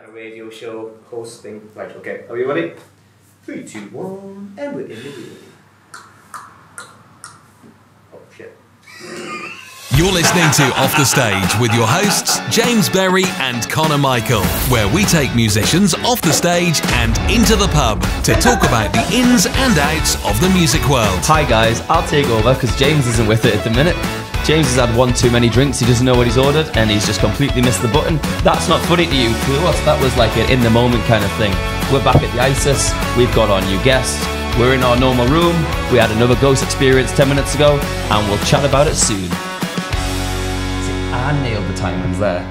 a radio show hosting. Right, okay. Are you ready? 3, 2, 1, and we're in the room. Oh shit. You're listening to Off the Stage with your hosts, James Berry and Conor Michael, where we take musicians off the stage and into the pub to talk about the ins and outs of the music world. Hi guys, I'll take over because James isn't with it at the minute. James has had one too many drinks, he doesn't know what he's ordered, and he's just completely missed the button. That's not funny to you, to us that was like an in-the-moment kind of thing. We're back at the ISIS, we've got our new guest, we're in our normal room, we had another ghost experience 10 minutes ago, and we'll chat about it soon. I nailed the timings there.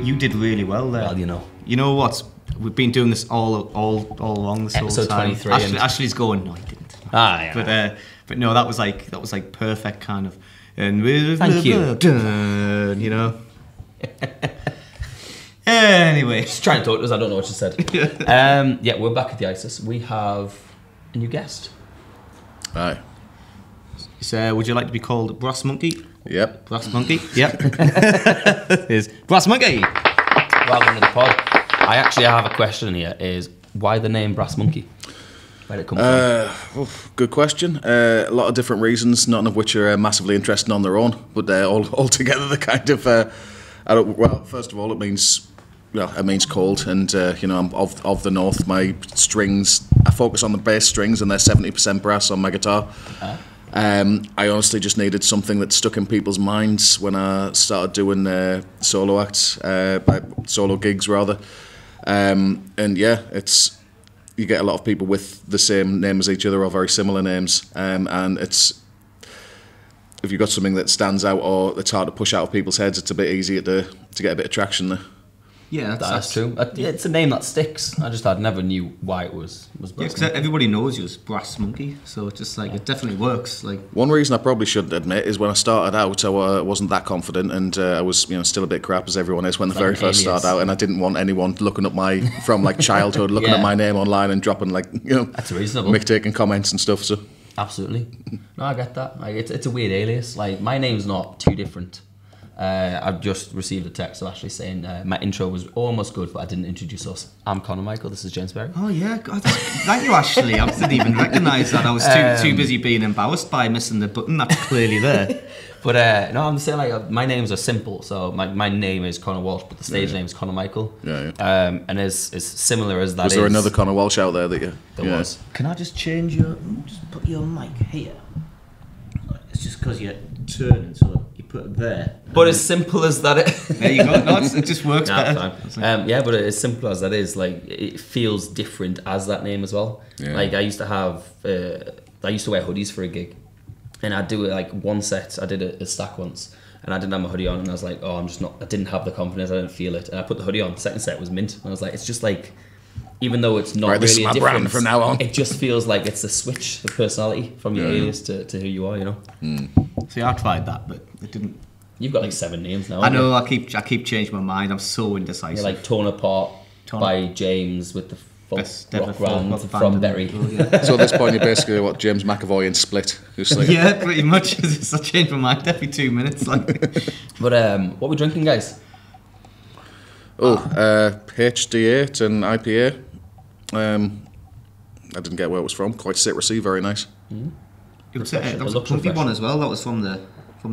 You did really well there. Well, you know. You know what? We've been doing this all along this Episode whole time. 23. Ashley's going. No, he didn't. Ah, yeah. But no, that was like perfect kind of. And we're Thank you. Done, you know. Anyway, She's trying to talk to us. I don't know what she said. Yeah, we're back at the ISIS. We have a new guest. Aye. So, would you like to be called Brass Monkey? Yep. Brass Monkey. Yep. Is Brass Monkey. Welcome to the pod. I actually have a question here. Is why the name Brass Monkey? Where did it come from? Good question. A lot of different reasons, none of which are massively interesting on their own, but all together they're kind of. Well, first of all, it means cold, and I'm of the north. My strings, I focus on the bass strings, and they're 70% brass on my guitar. I honestly just needed something that stuck in people's minds when I started doing solo acts, solo gigs rather. And yeah, you get a lot of people with the same name as each other or very similar names, and if you've got something that stands out or it's hard to push out of people's heads, it's a bit easier to get a bit of traction there. Yeah, That's true. It's a name that sticks. I never knew why it was Brass because Monkey. everybody knows you as Brass Monkey, so it's just like it definitely works. Like One reason I probably should admit is when I started out, I wasn't that confident, and I was still a bit crap as everyone is when they very first start out, and I didn't want anyone looking up from like childhood looking Yeah. at my name online and dropping That's reasonable. taking comments and stuff. So Absolutely. No, I get that. Like, it's a weird alias. Like, my name's not too different. I've just received a text actually saying my intro was almost good, but I didn't introduce us. I'm Conor Michael. This is James Berry. oh yeah, God, thank you, Ashley. I didn't even recognise that. I was too busy being embarrassed by missing the button. That's clearly there. But no, I'm saying like my names are simple. So my name is Conor Walsh, but the stage name is Conor Michael. Yeah. And as similar as that Was there another Conor Walsh out there that you? There was. Can I just just put your mic here? It's just because you're turning, so you put it there. But as simple as that There you go. No, it just works better. Yeah, but as simple as that is, like, it feels different as that name as well. Yeah. Like, I used to wear hoodies for a gig, and I'd do it like one set. I did a stack once, and I didn't have my hoodie on, and I was like, oh, I didn't have the confidence, I didn't feel it, and I put the hoodie on. Second set was mint, and I was like, it's just like, even though it's not Right, this really is a my brand difference, from now on. it just feels like it's the switch, the personality from your alias to who you are, you know. See, I tried that, but it didn't. You've got like 7 names now. I haven't you? know. I keep changing my mind. I'm so indecisive. You're like torn apart by James with the Best folk ever rock folk band rock from band Berry. in the world, yeah. So at this point, you're basically what James McAvoy in Split. Just like, Yeah, pretty much. I change my mind every 2 minutes. Like, But what we drinking, guys? HD8 and IPA. I didn't get where it was from. Quite citrusy, very nice. that was a looks pumpy refreshing. one as well. That was from the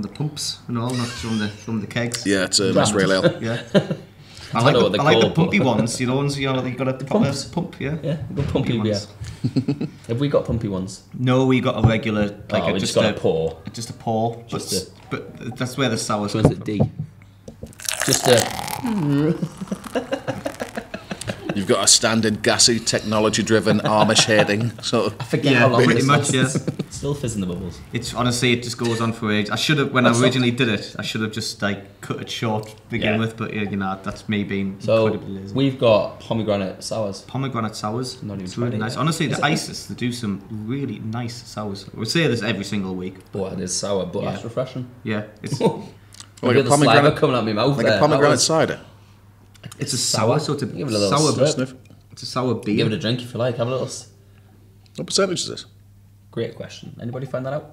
pumps and all, not from the kegs. Yeah, it's a nice real ale. Yeah. I I know what they're like the called, pumpy but- ones. You know, ones you got a proper pump. Yeah. Yeah, we've got pumpy beer. ones. Have we got pumpy ones? No, we got a regular We just got a pour. Just a pour. But that's where the sour's So come is from. it D? Just a... You've got a standard gassy, technology-driven Amish heading. So I forget Yeah, how long pretty this much. Yeah. lasts. Still fizzing the bubbles. It's honestly, it just goes on for ages. I should have, when I originally did it, I should have just like cut it short to begin with. But that's me being So incredibly lazy. we've got pomegranate sours. Pomegranate sours. Not even It's really tried it nice. yet. Honestly, Is the it? ISIS, they do some really nice sours. We say this every single week. Oh, it is sour, but that's refreshing. Yeah, it's like Like a the saliva pomegranate, coming out my mouth. like there. a pomegranate That was- cider. it's a sour, so it's a Give it a little sour slurp. Sniff. It's a sour beer. Give it a drink if you like. Have a little. What percentage is this? Great question. Anybody find that out?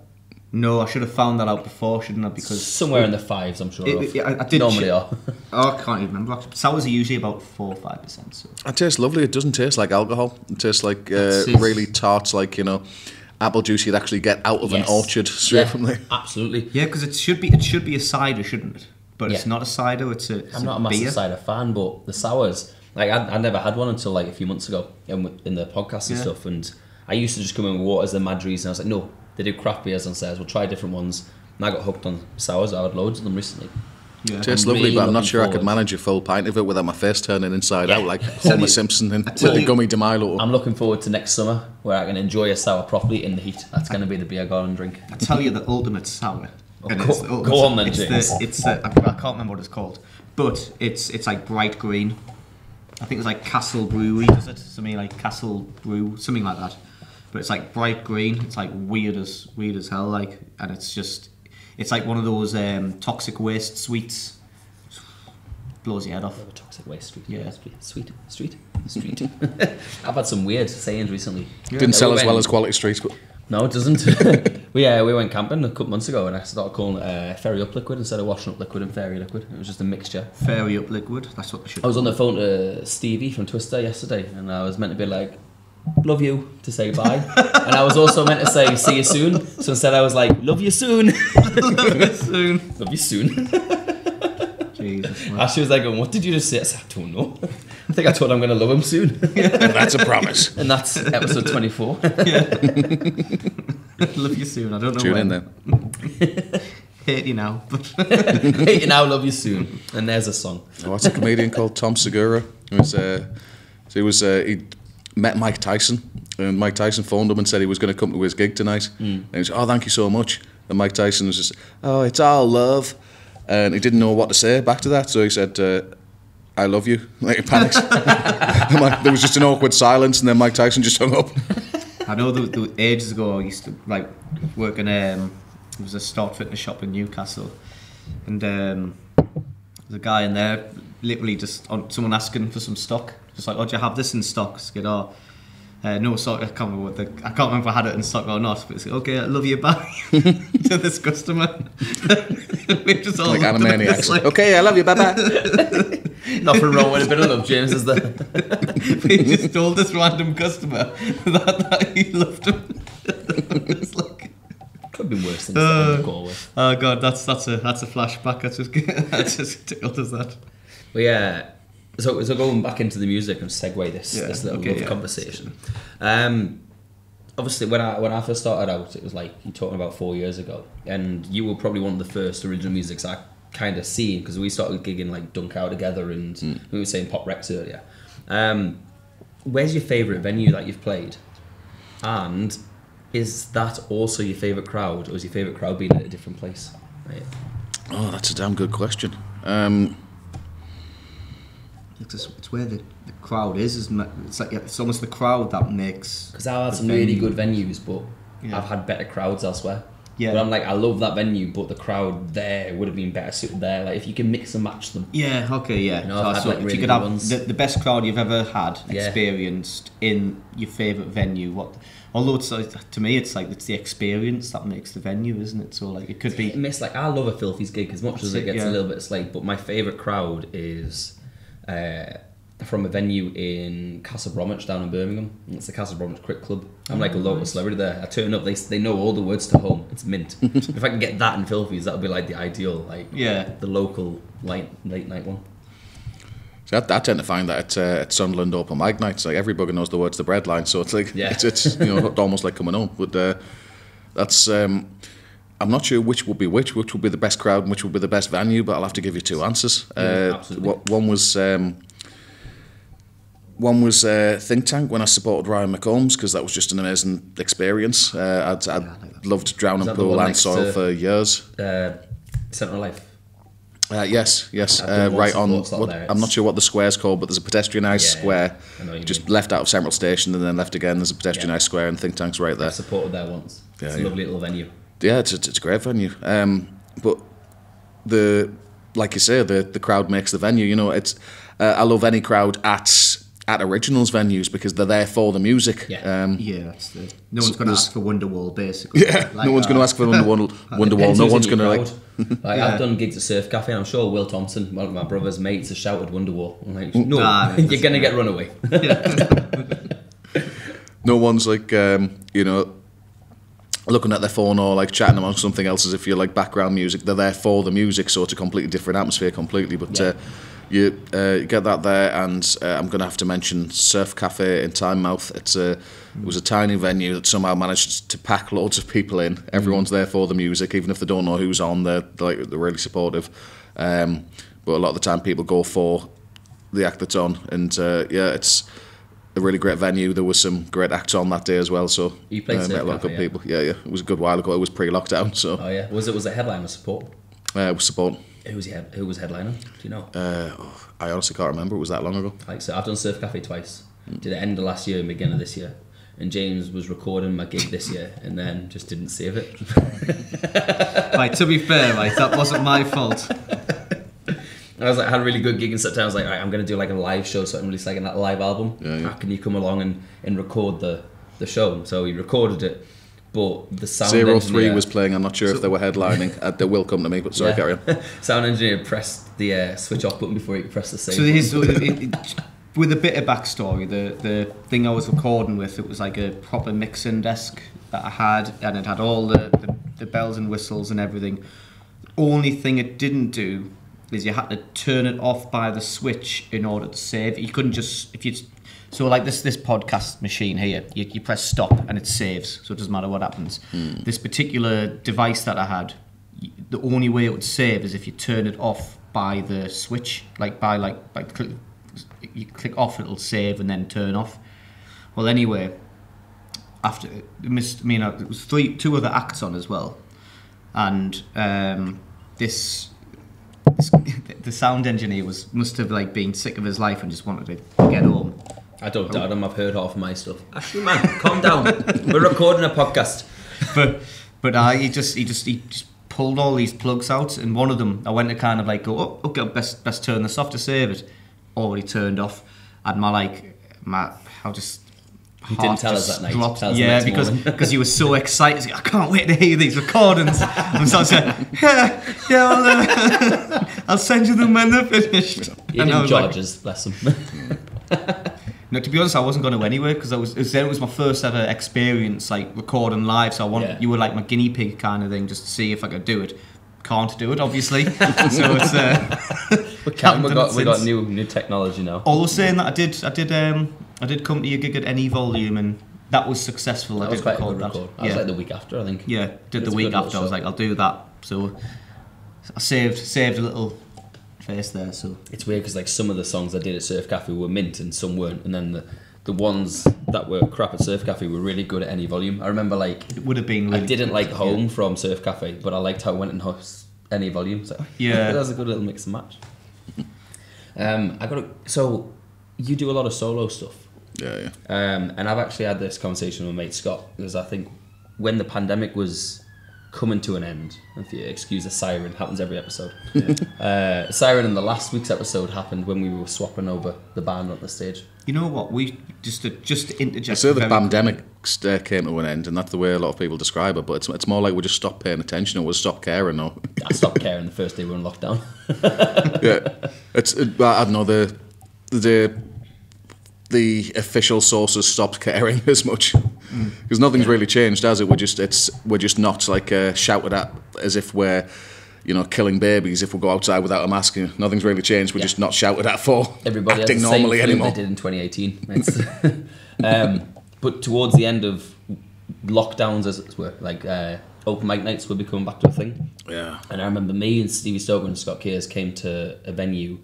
No, I should have found that out before, shouldn't I? Because somewhere in the 5s, I'm sure. I did normally are. Oh, I can't even remember. Actually. Sours are usually about 4 or 5%. So. It tastes lovely. It doesn't taste like alcohol. It tastes like really tart, like, you know, apple juice you'd actually get out of an orchard straight from there. Absolutely. Yeah, because it should be a cider, shouldn't it? But it's not a cider. I'm not a massive cider fan, but the sours, like I never had one until like a few months ago in the podcast and stuff. And I used to just come in with waters and Madries, and I was like, no, they do craft beers on sales. We'll try different ones. And I got hooked on sours. I had loads of them recently. Yeah. Tastes lovely, really, but I'm not sure I could manage a full pint of it without my face turning inside out like Homer Simpson with the gummy DeMilo. I'm looking forward to next summer where I can enjoy a sour properly in the heat. That's going to be the beer garden drink. I tell you, the ultimate sour. Go on then, James. I can't remember what it's called, but it's like bright green. I think it's like Castle Brewery, does it? Something like Castle Brew, something like that. But it's like bright green. It's like weird as hell, like, and it's like one of those toxic waste sweets. Blows your head off. Toxic waste street. Yeah. Street. I've had some weird sayings recently. Didn't sell as well as Quality Street, but no, it doesn't. we went camping a couple months ago, and I started calling it Ferry Up Liquid instead of Washing Up Liquid and Fairy Liquid. It was just a mixture. Fairy Up Liquid. That's what they should. I was on the phone to Stevie from Twister yesterday, and I was meant to be like, love you, to say bye. And I was also meant to say see you soon. So instead I was like, love you soon. Love you soon. Love you soon. Jesus, and she was like, what did you just say? I said, I don't know. I think I told her I'm going to love him soon. And that's a promise. And that's episode 24. Love you soon. I don't know. Tune in then. Hate you now. Hate you now, love you soon. And there's a song. What's a comedian called? Tom Segura. He met Mike Tyson, and Mike Tyson phoned him and said he was going to come to his gig tonight. And he said, oh, thank you so much. And Mike Tyson was just, oh, it's all love. And he didn't know what to say back to that, so he said, I love you. Like, he panicked. There was just an awkward silence, and then Mike Tyson just hung up. I know the ages ago I used to like work in it was a Start fitness shop in Newcastle, and there's a guy in there literally just on someone asking for some stock, just like, oh, do you have this in stock? I said, oh, no, sorry, I can't remember if I had it in stock or not, but it's like, okay, I love you, bye. To this customer. We're just all like Animaniacs. Like, okay, I love you, bye bye. Nothing wrong with a bit of love, James, is there? We just told this random customer that he loved him. It's like, could be worse things to go with. Oh god, that's a flashback. That's just tickled as that. But yeah, so going back into the music and segue this little love conversation. Obviously, when I first started out, it was like you're talking about 4 years ago, and you were probably one of the first original musics I kind of seen, because we started gigging like Dunk Out together, and we were saying Pop Rex earlier. Where's your favourite venue that you've played, and is that also your favourite crowd, or is your favourite crowd being at a different place? Right. Oh, that's a damn good question. It's where the crowd is, isn't it? It's like it's almost the crowd that makes. Because I've had some really good venues, but I've had better crowds elsewhere. Yeah. But I'm like, I love that venue, but the crowd there would have been better suited there. Like, if you can mix and match them. Yeah. Okay. Yeah. You know, So like if really you could have the best crowd you've ever had experienced in your favourite venue, although it's to me, it's like it's the experience that makes the venue, isn't it? So like it could be. Like, I love a Filthy's gig as much as it gets a little bit slight, but my favourite crowd is from a venue in Castle Bromwich down in Birmingham. It's the Castle Bromwich Cricket Club. I'm like a local celebrity there. I turn up, they know all the words to Home. It's mint. If I can get that in Filthy's, that would be like the ideal, like the local late night one. So I tend to find that at Sunderland open mic nights, like every bugger knows the words to the bread line, so it's like it's you know, almost like coming home. But that's I'm not sure which would be the best crowd and which would be the best venue, but I'll have to give you two answers. One was Think Tank when I supported Ryan McCombs, because that was just an amazing experience. I'd loved Drowning Pool and Soil for years. Centre Life. Yes, right on. I'm not sure what the square's called, but there's a pedestrianised square just left out of Central Station and then left again. There's a pedestrianised square and Think Tank's right there. I supported there once. It's a lovely little venue. Yeah, it's a great venue. But like you say, the crowd makes the venue. You know, it's I love any crowd at at originals venues because they're there for the music. Yeah, that's the. No one's going to ask for Wonderwall, basically. Yeah, no one's going to ask for Wonderwall. No one's going to like. I've done gigs at Surf Cafe, and I'm sure Will Thompson, one of my brother's mates, has shouted Wonderwall. I'm like, no, you're going to get run away. No one's like, looking at their phone or like chatting amongst something else as if you're like background music. They're there for the music, so it's a completely different atmosphere completely. But you get that there, and I'm going to have to mention Surf Cafe in Tynemouth. It was a tiny venue that somehow managed to pack loads of people in. Everyone's there for the music, even if they don't know who's on. They're really supportive. But a lot of the time, people go for the act that's on, and it's a really great venue. There was some great acts on that day as well, so you played Surf met a lot of Cafe, good people. Yeah, it was a good while ago. It was pre-lockdown, so. Oh yeah, was it headliner support? It was support. Who was headliner? Do you know? I honestly can't remember. It was that long ago. Like so, I've done Surf Cafe twice. Did it end of last year and beginning of this year. And James was recording my gig this year and then just didn't save it. Right, to be fair, that wasn't my fault. I was like, I had a really good gig in September. I was like, right, I'm going to do like a live show, so I can release like a live album. How can you come along and record the show? So he recorded it, but the sound 03 engineer was playing. I'm not sure if they were headlining. They will come to me, but sorry, carry on. Sound engineer pressed the switch off button before he could press the save. So with a bit of backstory, the thing I was recording with, it was like a proper mixing desk that I had, and it had all the bells and whistles and everything. The only thing it didn't do is you had to turn it off by the switch in order to save. You couldn't just so like this podcast machine here, you press stop and it saves, so it doesn't matter what happens. This particular device that I had, the only way it would save is if you turn it off by the switch, you click off, it'll save and then turn off. Well, anyway, after it was two other acts on as well, and the sound engineer must have been sick of his life and just wanted to get home. I don't doubt him. I've heard half of my stuff. Actually, man, calm down. We're recording a podcast. But he just pulled all these plugs out, and one of them I went to kind of go, oh, okay, best turn this off to save it. Already turned off, and He didn't tell us that night. Dropped. Yeah, because he was so excited. He's like, I can't wait to hear these recordings. And so I said, I'll send you them when they're finished. He didn't charge us, bless him. No, to be honest, I wasn't going to anyway because it was my first ever experience recording live. So you were like my guinea pig kind of thing, just to see if I could do it. Can't do it, obviously. So it's we got new technology now. Although saying that, I did come to your gig at Any Volume, and that was successful. That I was did quite record a good that. record. I was like the week after, I think. Yeah, the week after. I was like, I'll do that. So I saved a little face there. So it's weird because some of the songs I did at Surf Cafe were mint and some weren't, and then the ones that were crap at Surf Cafe were really good at Any Volume. I remember it would have been. Really I didn't like Home from Surf Cafe, but I liked how it went in Any Volume. So yeah, that was a good little mix and match. So you do a lot of solo stuff. Yeah. And I've actually had this conversation with my mate Scott, because I think when the pandemic was coming to an end, if you excuse the siren, happens every episode. Yeah. Siren in the last week's episode happened when we were swapping over the band on the stage. You know what? We just to interject. I say the pandemic came to an end, and that's the way a lot of people describe it. But it's more like we just stopped paying attention, or we stopped caring. No, I stopped caring the first day we were in lockdown. I don't know the official sources stopped caring as much because nothing's really changed, has it? We're just not shouted at as if we're killing babies if we go outside without a mask. Nothing's really changed. We're just not shouted at for everybody acting has the normally same anymore. They did in 2018. But towards the end of lockdowns, as it were, open mic nights will be coming back to a thing. Yeah. And I remember me and Stevie Stoker and Scott Kears came to a venue,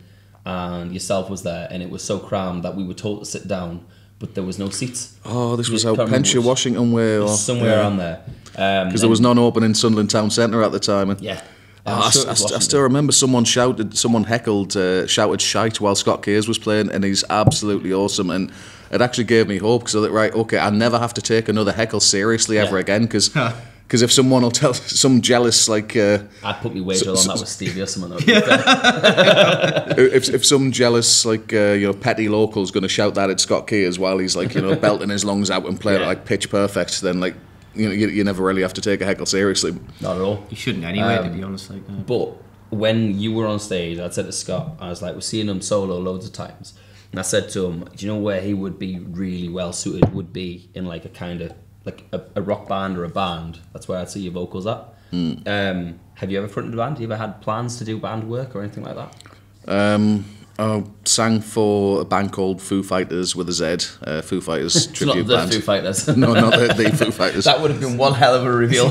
and yourself was there, and it was so crammed that we were told to sit down, but there was no seats. Oh, this was out Penshire, Washington way, or somewhere around there. Because there was none open in Sunderland Town Centre at the time. And yeah. I still remember someone heckled, shouted shite while Scott Kears was playing, and he's absolutely awesome. And it actually gave me hope because I thought, right, okay, I never have to take another heckle seriously ever again because Because if someone will tell some jealous like I'd put me wager on that with Stevie or someone. if some jealous like petty local's going to shout that at Scott Kears while he's like belting his lungs out and playing it like pitch perfect, then like you never really have to take a heckle seriously. Not at all. You shouldn't anyway, to be honest. Like, But when you were on stage, I said to Scott, I was like, we're seeing him solo loads of times, and I said to him, do you know where he would be really well suited? Would be in like a kind of like a rock band or a band. That's where I'd see your vocals at. Have you ever fronted a band? Have you ever had plans to do band work or anything like that? I sang for a band called Foo Fighters with a Z. Foo Fighters tribute not the band. Foo Fighters. No, not the Foo Fighters. That would have been one hell of a reveal.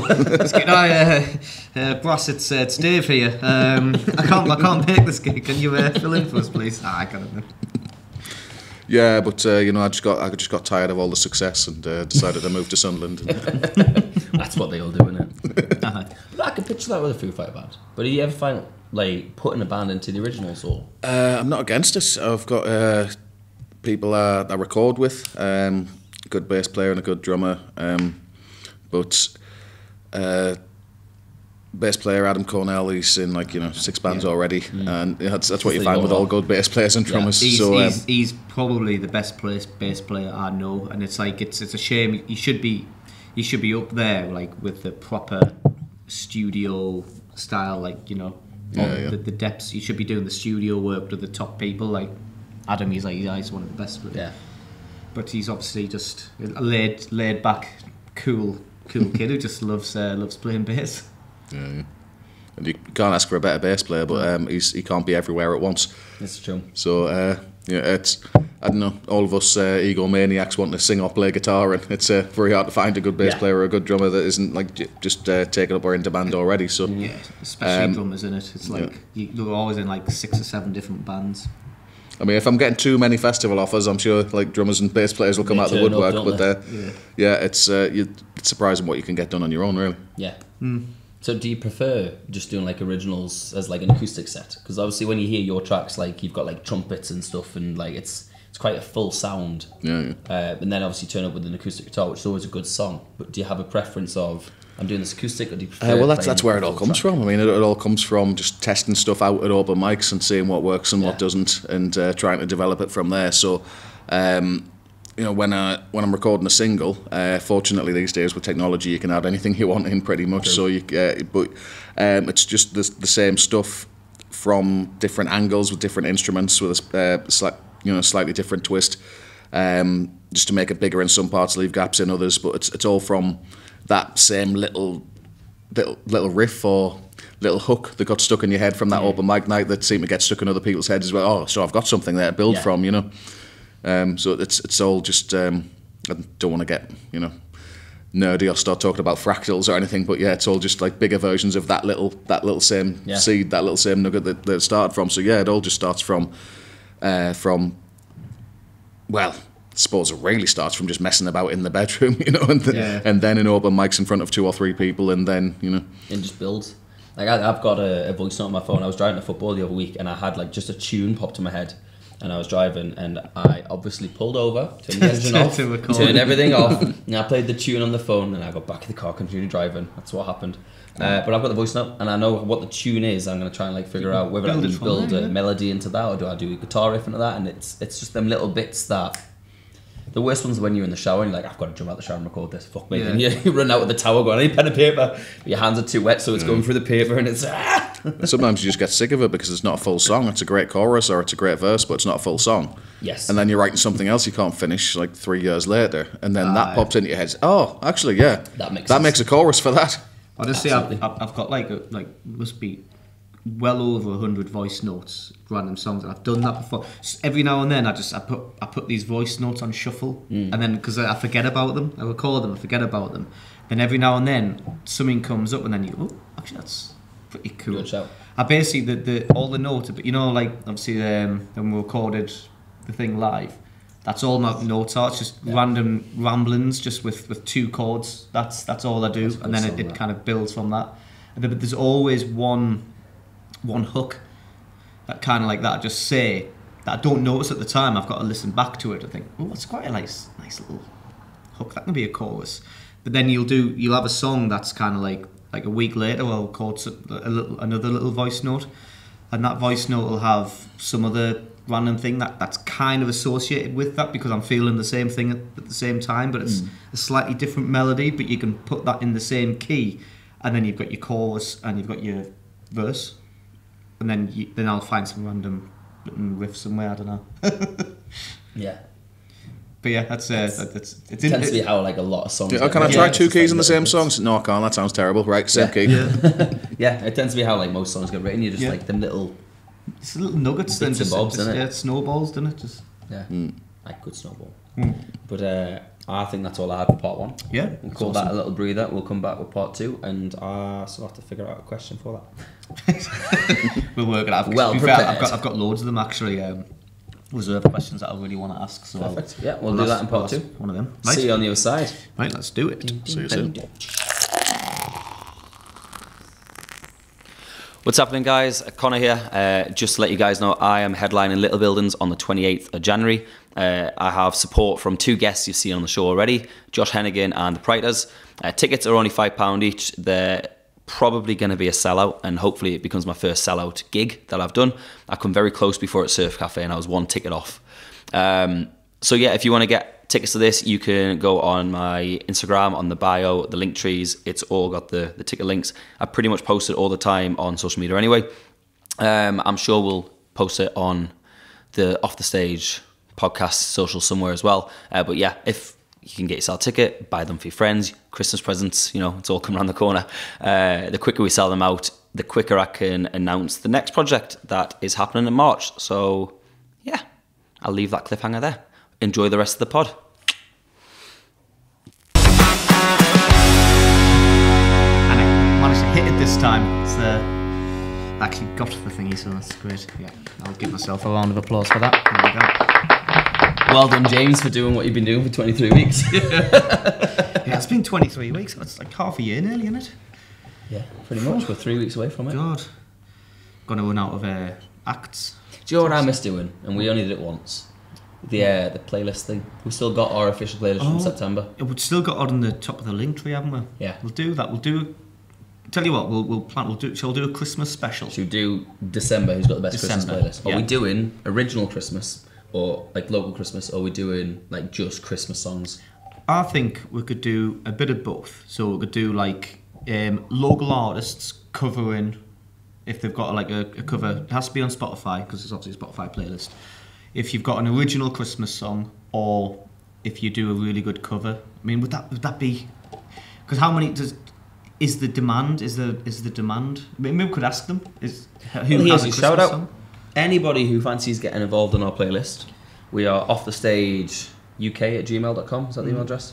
Brass, it's Dave here. I can't make this gig. Can you fill in for us, please? I can't. Yeah, but I just got tired of all the success and decided to move to Sunderland. That's what they all do, isn't it? But I could picture that with a Foo Fighter band. But do you ever find like putting a band into the originals or? I'm not against it. I've got people I record with, a good bass player and a good drummer, but bass player Adam Cornell, he's in 6 bands already, and that's what you find with all good bass players and drummers. He's probably the best bass player I know, and it's like it's a shame. He should be up there like with the proper studio style, the depths. He should be doing the studio work with the top people. Like Adam, he's one of the best. But he's obviously just a laid back, cool kid who just loves playing bass. Yeah. And you can't ask for a better bass player, but he can't be everywhere at once. That's true. So it's, I don't know, all of us egomaniacs want to sing or play guitar, and it's very hard to find a good bass player or a good drummer that isn't like just taken up or into band already. So especially drummers in it. It's like you're always in like 6 or 7 different bands. I mean, if I'm getting too many festival offers, I'm sure like drummers and bass players will come out of the woodwork. It's surprising what you can get done on your own, really. Yeah. So do you prefer just doing like originals as like an acoustic set? Because obviously when you hear your tracks, like you've got like trumpets and stuff, and like it's quite a full sound. And then obviously turn up with an acoustic guitar, which is always a good song. But do you have a preference of I'm doing this acoustic, or do you prefer? Well, that's where it all comes from. I mean, it all comes from just testing stuff out at open mics and seeing what works and what doesn't, and trying to develop it from there. So. When I'm recording a single, fortunately these days with technology you can add anything you want in pretty much. So it's just the same stuff from different angles with different instruments with a slightly different twist, just to make it bigger in some parts, leave gaps in others. But it's all from that same little riff or little hook that got stuck in your head from that open mic night that seemed to get stuck in other people's heads as well. Oh, so I've got something there to build from, So it's all just I don't want to get nerdy or start talking about fractals or anything, but it's all just like bigger versions of that little same seed, that little same nugget that it started from. So it all just starts from well, I suppose it really starts from just messing about in the bedroom, and then in open mics in front of 2 or 3 people, and then and just builds. Like I've got a voice note on my phone. I was driving to football the other week, and I had like just a tune popped in my head. And I was driving, and I obviously pulled over, turned the engine off, turned everything off, and I played the tune on the phone, and I got back in the car, continued driving. That's what happened. But I've got the voice note, and I know what the tune is. I'm going to try and figure out whether I can build a melody into that, or do I do a guitar riff into that? And it's just them little bits that. The worst one's when you're in the shower and you're like, I've got to jump out the shower and record this. Fuck me. And you run out with the towel going, I need pen and paper. But your hands are too wet, so it's going through the paper, and it's Sometimes you just get sick of it because it's not a full song. It's a great chorus or it's a great verse, but it's not a full song. Yes. And then you're writing something else you can't finish like 3 years later, and then that pops into your head. Oh, actually, that makes a chorus for that. Honestly, I've got must be well over 100 voice notes, random songs, and I've done that before. Every now and then I put these voice notes on shuffle, and then because I forget about them, I record them, I forget about them. Then every now and then something comes up, and then actually that's pretty cool. Good shout. I basically all the notes, but obviously when we recorded the thing live, that's all my notes are. It's just random ramblings, just with 2 chords. That's all I do, and then it kind of builds from that. But there's always one hook that kind of like that I just say that I don't notice at the time. I've got to listen back to it. I think, it's quite a nice little hook. That can be a chorus. But then you'll have a song that's kind of like a week later, I'll record another little voice note, and that voice note will have some other random thing that's kind of associated with that, because I'm feeling the same thing at the same time, but it's a slightly different melody, but you can put that in the same key, and then you've got your chorus and you've got your verse, and then I'll find some random riff somewhere, I don't know. Yeah. But yeah, it tends to be how like a lot of songs. Yeah, can I try two keys in the same songs? No, I can't. That sounds terrible. Right, same key. Yeah, it tends to be how like most songs get written. You just like them little. It's little nuggets, then bits and bobs, isn't it? Yeah, it snowballs, doesn't it? Just Like good snowball. But I think that's all I had for part 1. Yeah, we'll call that a little breather. We'll come back with part 2, and I still have to figure out a question for that. We'll work it out. Well fair, prepared. I've got loads of them actually. Reserved questions that I really want to ask. So Perfect. Yeah, we'll do that in part 2. One of them. Right. See you on the other side. Right, let's do it. See you soon. What's happening, guys? Connor here. Just to let you guys know, I am headlining Little Buildings on the 28th of January. I have support from 2 guests you've seen on the show already, Josh Hennigan and the Priters. Tickets are only £5 each. They're probably going to be a sellout, and hopefully it becomes my first sellout gig that I've done. I come very close before at Surf Cafe, and I was 1 ticket off. So yeah, if you want to get tickets to this, you can go on my Instagram, on the bio, the link trees. It's all got the ticket links. I pretty much post it all the time on social media anyway. I'm sure we'll post it on the Off the Stage podcast social somewhere as well. But yeah, if you can get yourself a ticket, buy them for your friends, Christmas presents, it's all coming around the corner. The quicker we sell them out, the quicker I can announce the next project that is happening in March. So yeah, I'll leave that cliffhanger there. Enjoy the rest of the pod. And I managed to hit it this time. It's actually got the thingy, so that's great. Yeah, I'll give myself a round of applause for that. There we go. Well done, James, for doing what you've been doing for 23 weeks. Yeah, it's been 23 weeks. It's like half a year nearly, isn't it? Yeah, pretty much. We're 3 weeks away from it. God. Gonna run out of acts. Do you know what I miss doing? And we only did it once. The playlist thing. We've still got our official playlist from September. We've still got on the top of the link tree, haven't we? Yeah. We'll do that. We'll do. Tell you what, shall we do a Christmas special? Should we do December? Who's got the best December, Christmas playlist? yeah. Are we doing original Christmas or like local Christmas? Or are we doing like just Christmas songs? I think we could do a bit of both. So we could do like local artists covering, if they've got like a cover. It has to be on Spotify because it's obviously a Spotify playlist. If you've got an original Christmas song, or if you do a really good cover. I mean, would that be? Because how many is the demand? Is the demand? Maybe we could ask them. Here's a shout out. Song? Anybody who fancies getting involved in our playlist, we are offthestageuk@gmail.com. Is that the email address?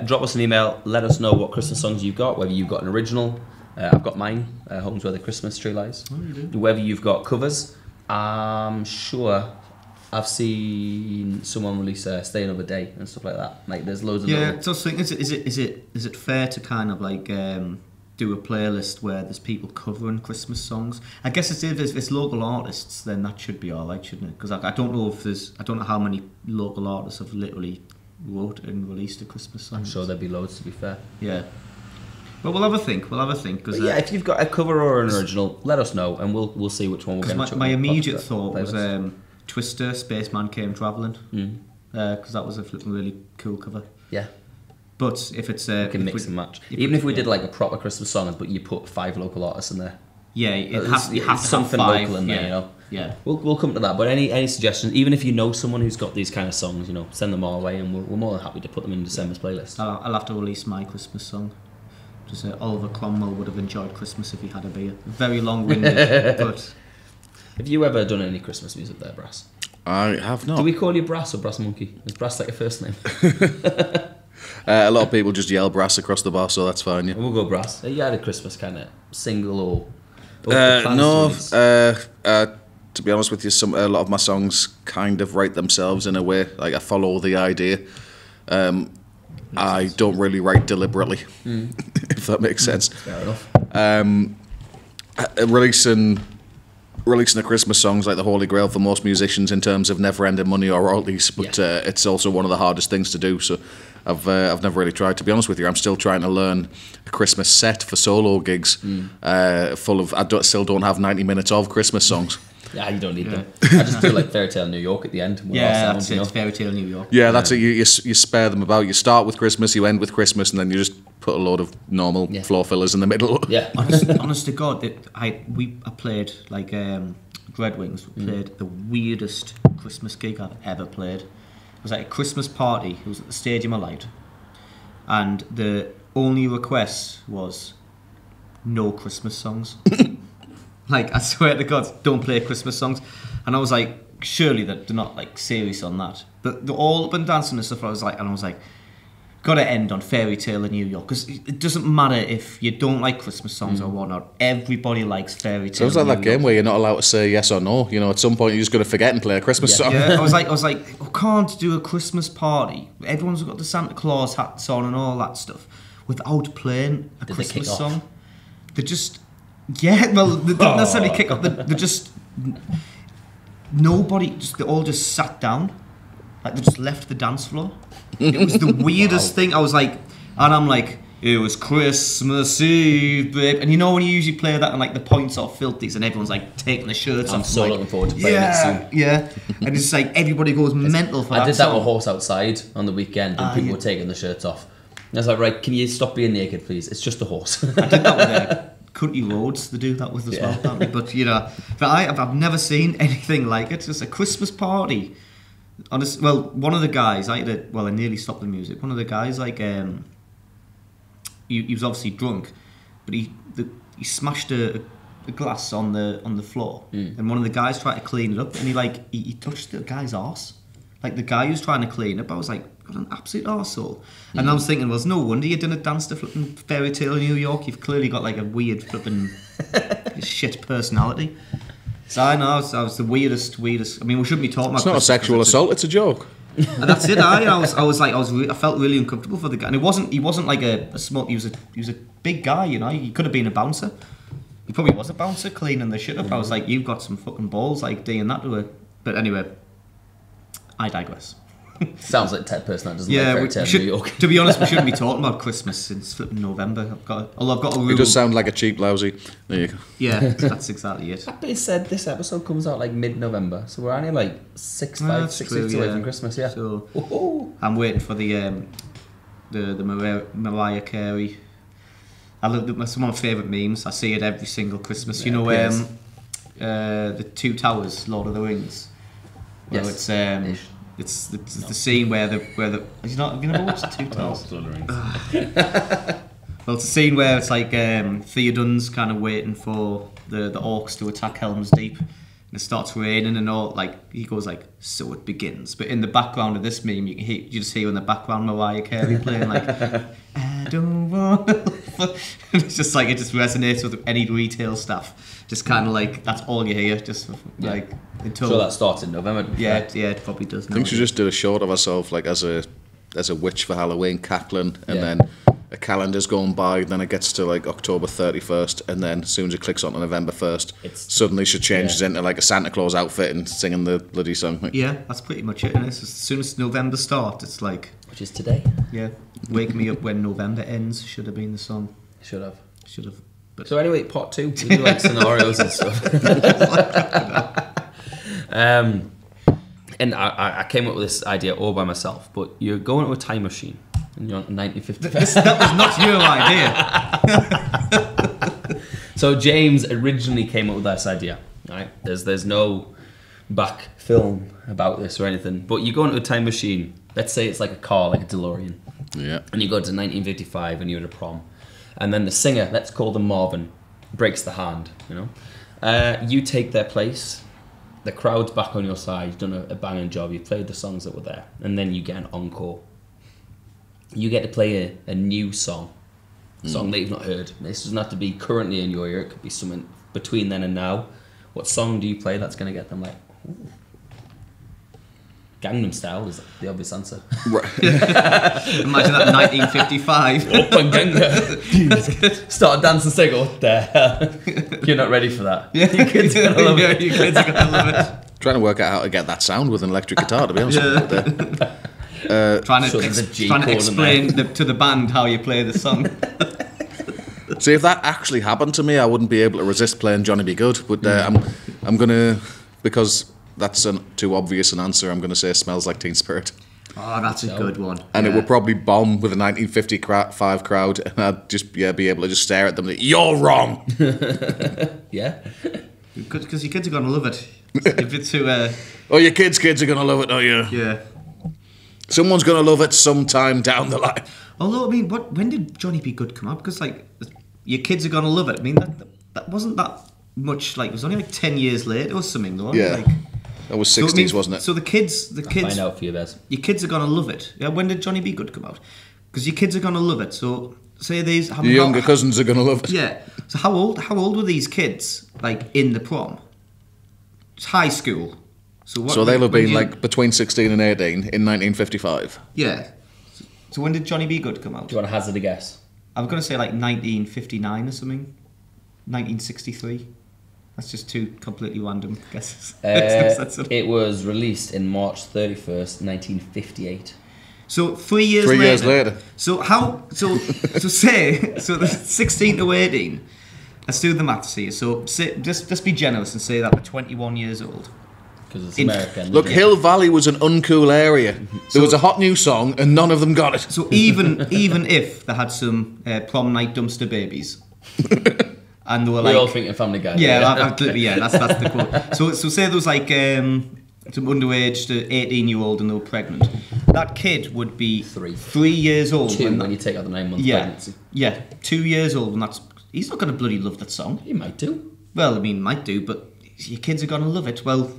Drop us an email. Let us know what Christmas songs you've got. Whether you've got an original. I've got mine. Home's Where the Christmas Tree Lies. Oh, you do? Whether you've got covers, I'm sure I've seen someone release Stay Another Day and stuff like that. Like there's loads of yeah. So I was thinking, is it fair to kind of like do a playlist where there's people covering Christmas songs? I guess if it's local artists, then that should be alright, shouldn't it? Because I don't know how many local artists have literally wrote and released a Christmas song. I'm sure there'd be loads, to be fair. Yeah. But we'll have a think. Cause, yeah, if you've got a cover or an original, let us know and we'll see which one we're going to my immediate thought was Twister, Spaceman Came Travelling, because that was a flipping really cool cover. Yeah. But if it's we can mix and match. Even if we did like a proper Christmas song, but you put 5 local artists in there. Yeah, you have to something have 5, local in there, you know. Yeah. We'll come to that. But any suggestions, even if you know someone who's got these kind of songs, send them our way, and we're more than happy to put them in December's playlist. I'll have to release my Christmas song. Just Oliver Cromwell would have enjoyed Christmas if he had a beer. Very long-winded, but. Have you ever done any Christmas music there, Brass? I have not. Do we call you Brass or Brass Monkey? Is Brass like your first name? A lot of people just yell Brass across the bar, so that's fine. Yeah. We'll go Brass. You had a Christmas kind of single or no. To be honest with you, a lot of my songs kind of write themselves in a way. Like I follow the idea. I don't really write deliberately, if that makes sense. Fair enough. Releasing a Christmas song is like the holy grail for most musicians in terms of never-ending money or royalties, but it's also one of the hardest things to do. So I've never really tried. To be honest with you, I'm still trying to learn a Christmas set for solo gigs, full of. Still don't have 90 minutes of Christmas songs. Yeah, you don't need them. I just do like Fairy Tale New York at the end. That's it. Fairy Tale New York. Yeah, that's it. You spare them about. You start with Christmas, you end with Christmas, and then you just put a load of normal floor fillers in the middle. Yeah. honest to God, I played like Red Wings. We played the weirdest Christmas gig I've ever played. It was like a Christmas party. It was at the Stadium of Light, and the only request was no Christmas songs. Like, I swear to God, don't play Christmas songs. And I was like, surely they're not like serious on that. But they're all up and dancing and stuff. I was like, gotta end on Fairy Tale in New York, because it doesn't matter if you don't like Christmas songs or whatnot. Everybody likes Fairy Tale. So it's like that game where you're not allowed to say yes or no. You know, at some point you just got to forget and play a Christmas song. Yeah, I was like, I can't do a Christmas party. Everyone's got the Santa Claus hats on and all that stuff without playing a Christmas song. They just. Yeah, well, they don't necessarily kick off. They just nobody. They all just sat down, like they just left the dance floor. It was the weirdest thing. I was like, and I'm like, it was Christmas Eve, babe. And you know when you usually play that and like the points are filthy, and everyone's like taking the shirts off. I'm so like, looking forward to playing it soon. Yeah, and it's like everybody goes mental for that. I did that song. with Horse Outside on the weekend, and people were taking the shirts off. And I was like, right, can you stop being naked, please? It's just a horse. I did that with Country Roads, they do that with as well, don't they? But you know, I've never seen anything like it. It's just a Christmas party. One of the guys, I nearly stopped the music. One of the guys, like, he was obviously drunk, but he smashed a glass on the floor, and one of the guys tried to clean it up, and he touched the guy's arse. Like the guy who was trying to clean up, I was like, what an absolute arsehole. And I was thinking, well, it's no wonder you didn't dance to flipping Fairy Tale in New York. You've clearly got like a weird flipping shit personality. So I know, I was the weirdest. I mean, we shouldn't be talking about. It's not a sexual assault. It's a joke. And that's it. I felt really uncomfortable for the guy. And he wasn't like a small. He was a big guy. You know, he could have been a bouncer. He probably was a bouncer cleaning the shit up. I was like, you've got some fucking balls, like doing that to her. But anyway, I digress. Sounds like Ted person that doesn't like Fairy Tale New York. To be honest, we shouldn't be talking about Christmas since flipping November. I've got a rule. It does sound like a cheap lousy. There you go. Yeah, that's exactly it. That being said, this episode comes out like mid-November, so we're only like 6 weeks away from Christmas. Yeah. So I'm waiting for the Mariah Carey. It's one of my favourite memes. I see it every single Christmas. You know, the Two Towers, Lord of the Rings. Well, yes. It's the scene where the have you never watched the Two Towers? Well, it's a scene where it's like Theoden's kind of waiting for the orcs to attack Helm's Deep, and it starts raining and all. Like he goes like, so it begins. But in the background of this meme, you just hear in the background Mariah Carey playing like, I don't want. It's just like it just resonates with any retail staff. Just kind of like that's all you hear. Just like until. So that starts in November. Yeah, it probably does. I think she just did a short of herself, like as a witch for Halloween, cackling, and then a calendar's going by. Then it gets to like October 31st, and then as soon as it clicks on to November 1st, suddenly she changes into like a Santa Claus outfit and singing the bloody song. Yeah, that's pretty much it. And as soon as November starts, it's like, which is today. Yeah, wake me up when November ends. Should have been the song. Should have. But so anyway, part 2, we do like scenarios and stuff. And I came up with this idea all by myself, but you're going to a time machine and you're 1955. That was not your idea. So James originally came up with this idea, right? There's no back film about this or anything, but you go into a time machine, let's say it's like a car, like a DeLorean. Yeah. And you go to 1955 and you're at a prom. And then the singer, let's call them Marvin, breaks the hand, you know. You take their place, the crowd's back on your side, you've done a banging job, you've played the songs that were there, and then you get an encore. You get to play a new song, a song that you've not heard. This doesn't have to be currently in your ear, it could be something between then and now. What song do you play that's going to get them like, ooh. Gangnam Style is the obvious answer. Right. Imagine that 1955. Open Gangnam. Start dancing, say, what the hell? You're not ready for that. Yeah, your kids are gonna love it. Your kids are gonna love it. Trying to work out how to get that sound with an electric guitar, to be honest with you. trying So to there's a G trying to chord in there. explain to the band how you play the song. See, if that actually happened to me, I wouldn't be able to resist playing Johnny Be Good. But I'm gonna, because that's too obvious an answer, I'm gonna say Smells Like Teen Spirit. Oh, that's a good one. And Yeah. it would probably bomb with a 1955 crowd, and I'd just be able to just stare at them. Like, you're wrong. Yeah. Because your kids are gonna love it. If it's too, Oh, your kids are gonna love it. Oh, yeah. yeah. Someone's gonna love it sometime down the line. Although, I mean, when did Johnny Be Good come out? Because like, your kids are gonna love it. I mean, that wasn't that much. Like, it was only like 10 years later or something, though. Yeah. Like, That was so, 60s, I mean, wasn't it? So the kids, Find out for you, Bez. your kids are gonna love it. Yeah. When did Johnny Be Good come out? Because your kids are gonna love it. So say these. Your younger cousins are gonna love it. Yeah. So how old were these kids? Like in the prom? It's high school. So what? So they'll have when been you- like between 16 and 18 in 1955. Yeah. So when did Johnny Be Good come out? Do you want to hazard a guess? I was going to say like 1959 or something. 1963. That's just two completely random guesses. It was released in March 31st, 1958. So 3 years 3 later. years later. So how? So say so the 16 to 18. Let's do the maths here. So say, just be generous and say that they're 21 years old. Because it's In- American. Look, isn't it? Hill Valley was an uncool area. There was a hot new song, and none of them got it. So even if they had some prom night dumpster babies, and they were like, We're all thinking Family Guy. yeah, absolutely, yeah, that's the quote. So say there was like some underage to 18-year-old and they were pregnant. That kid would be 3 years old. Two when you take out the 9 months pregnancy. Yeah, 2 years old, and he's not going to bloody love that song. You might do. Well, I mean, might do, but your kids are going to love it. Well,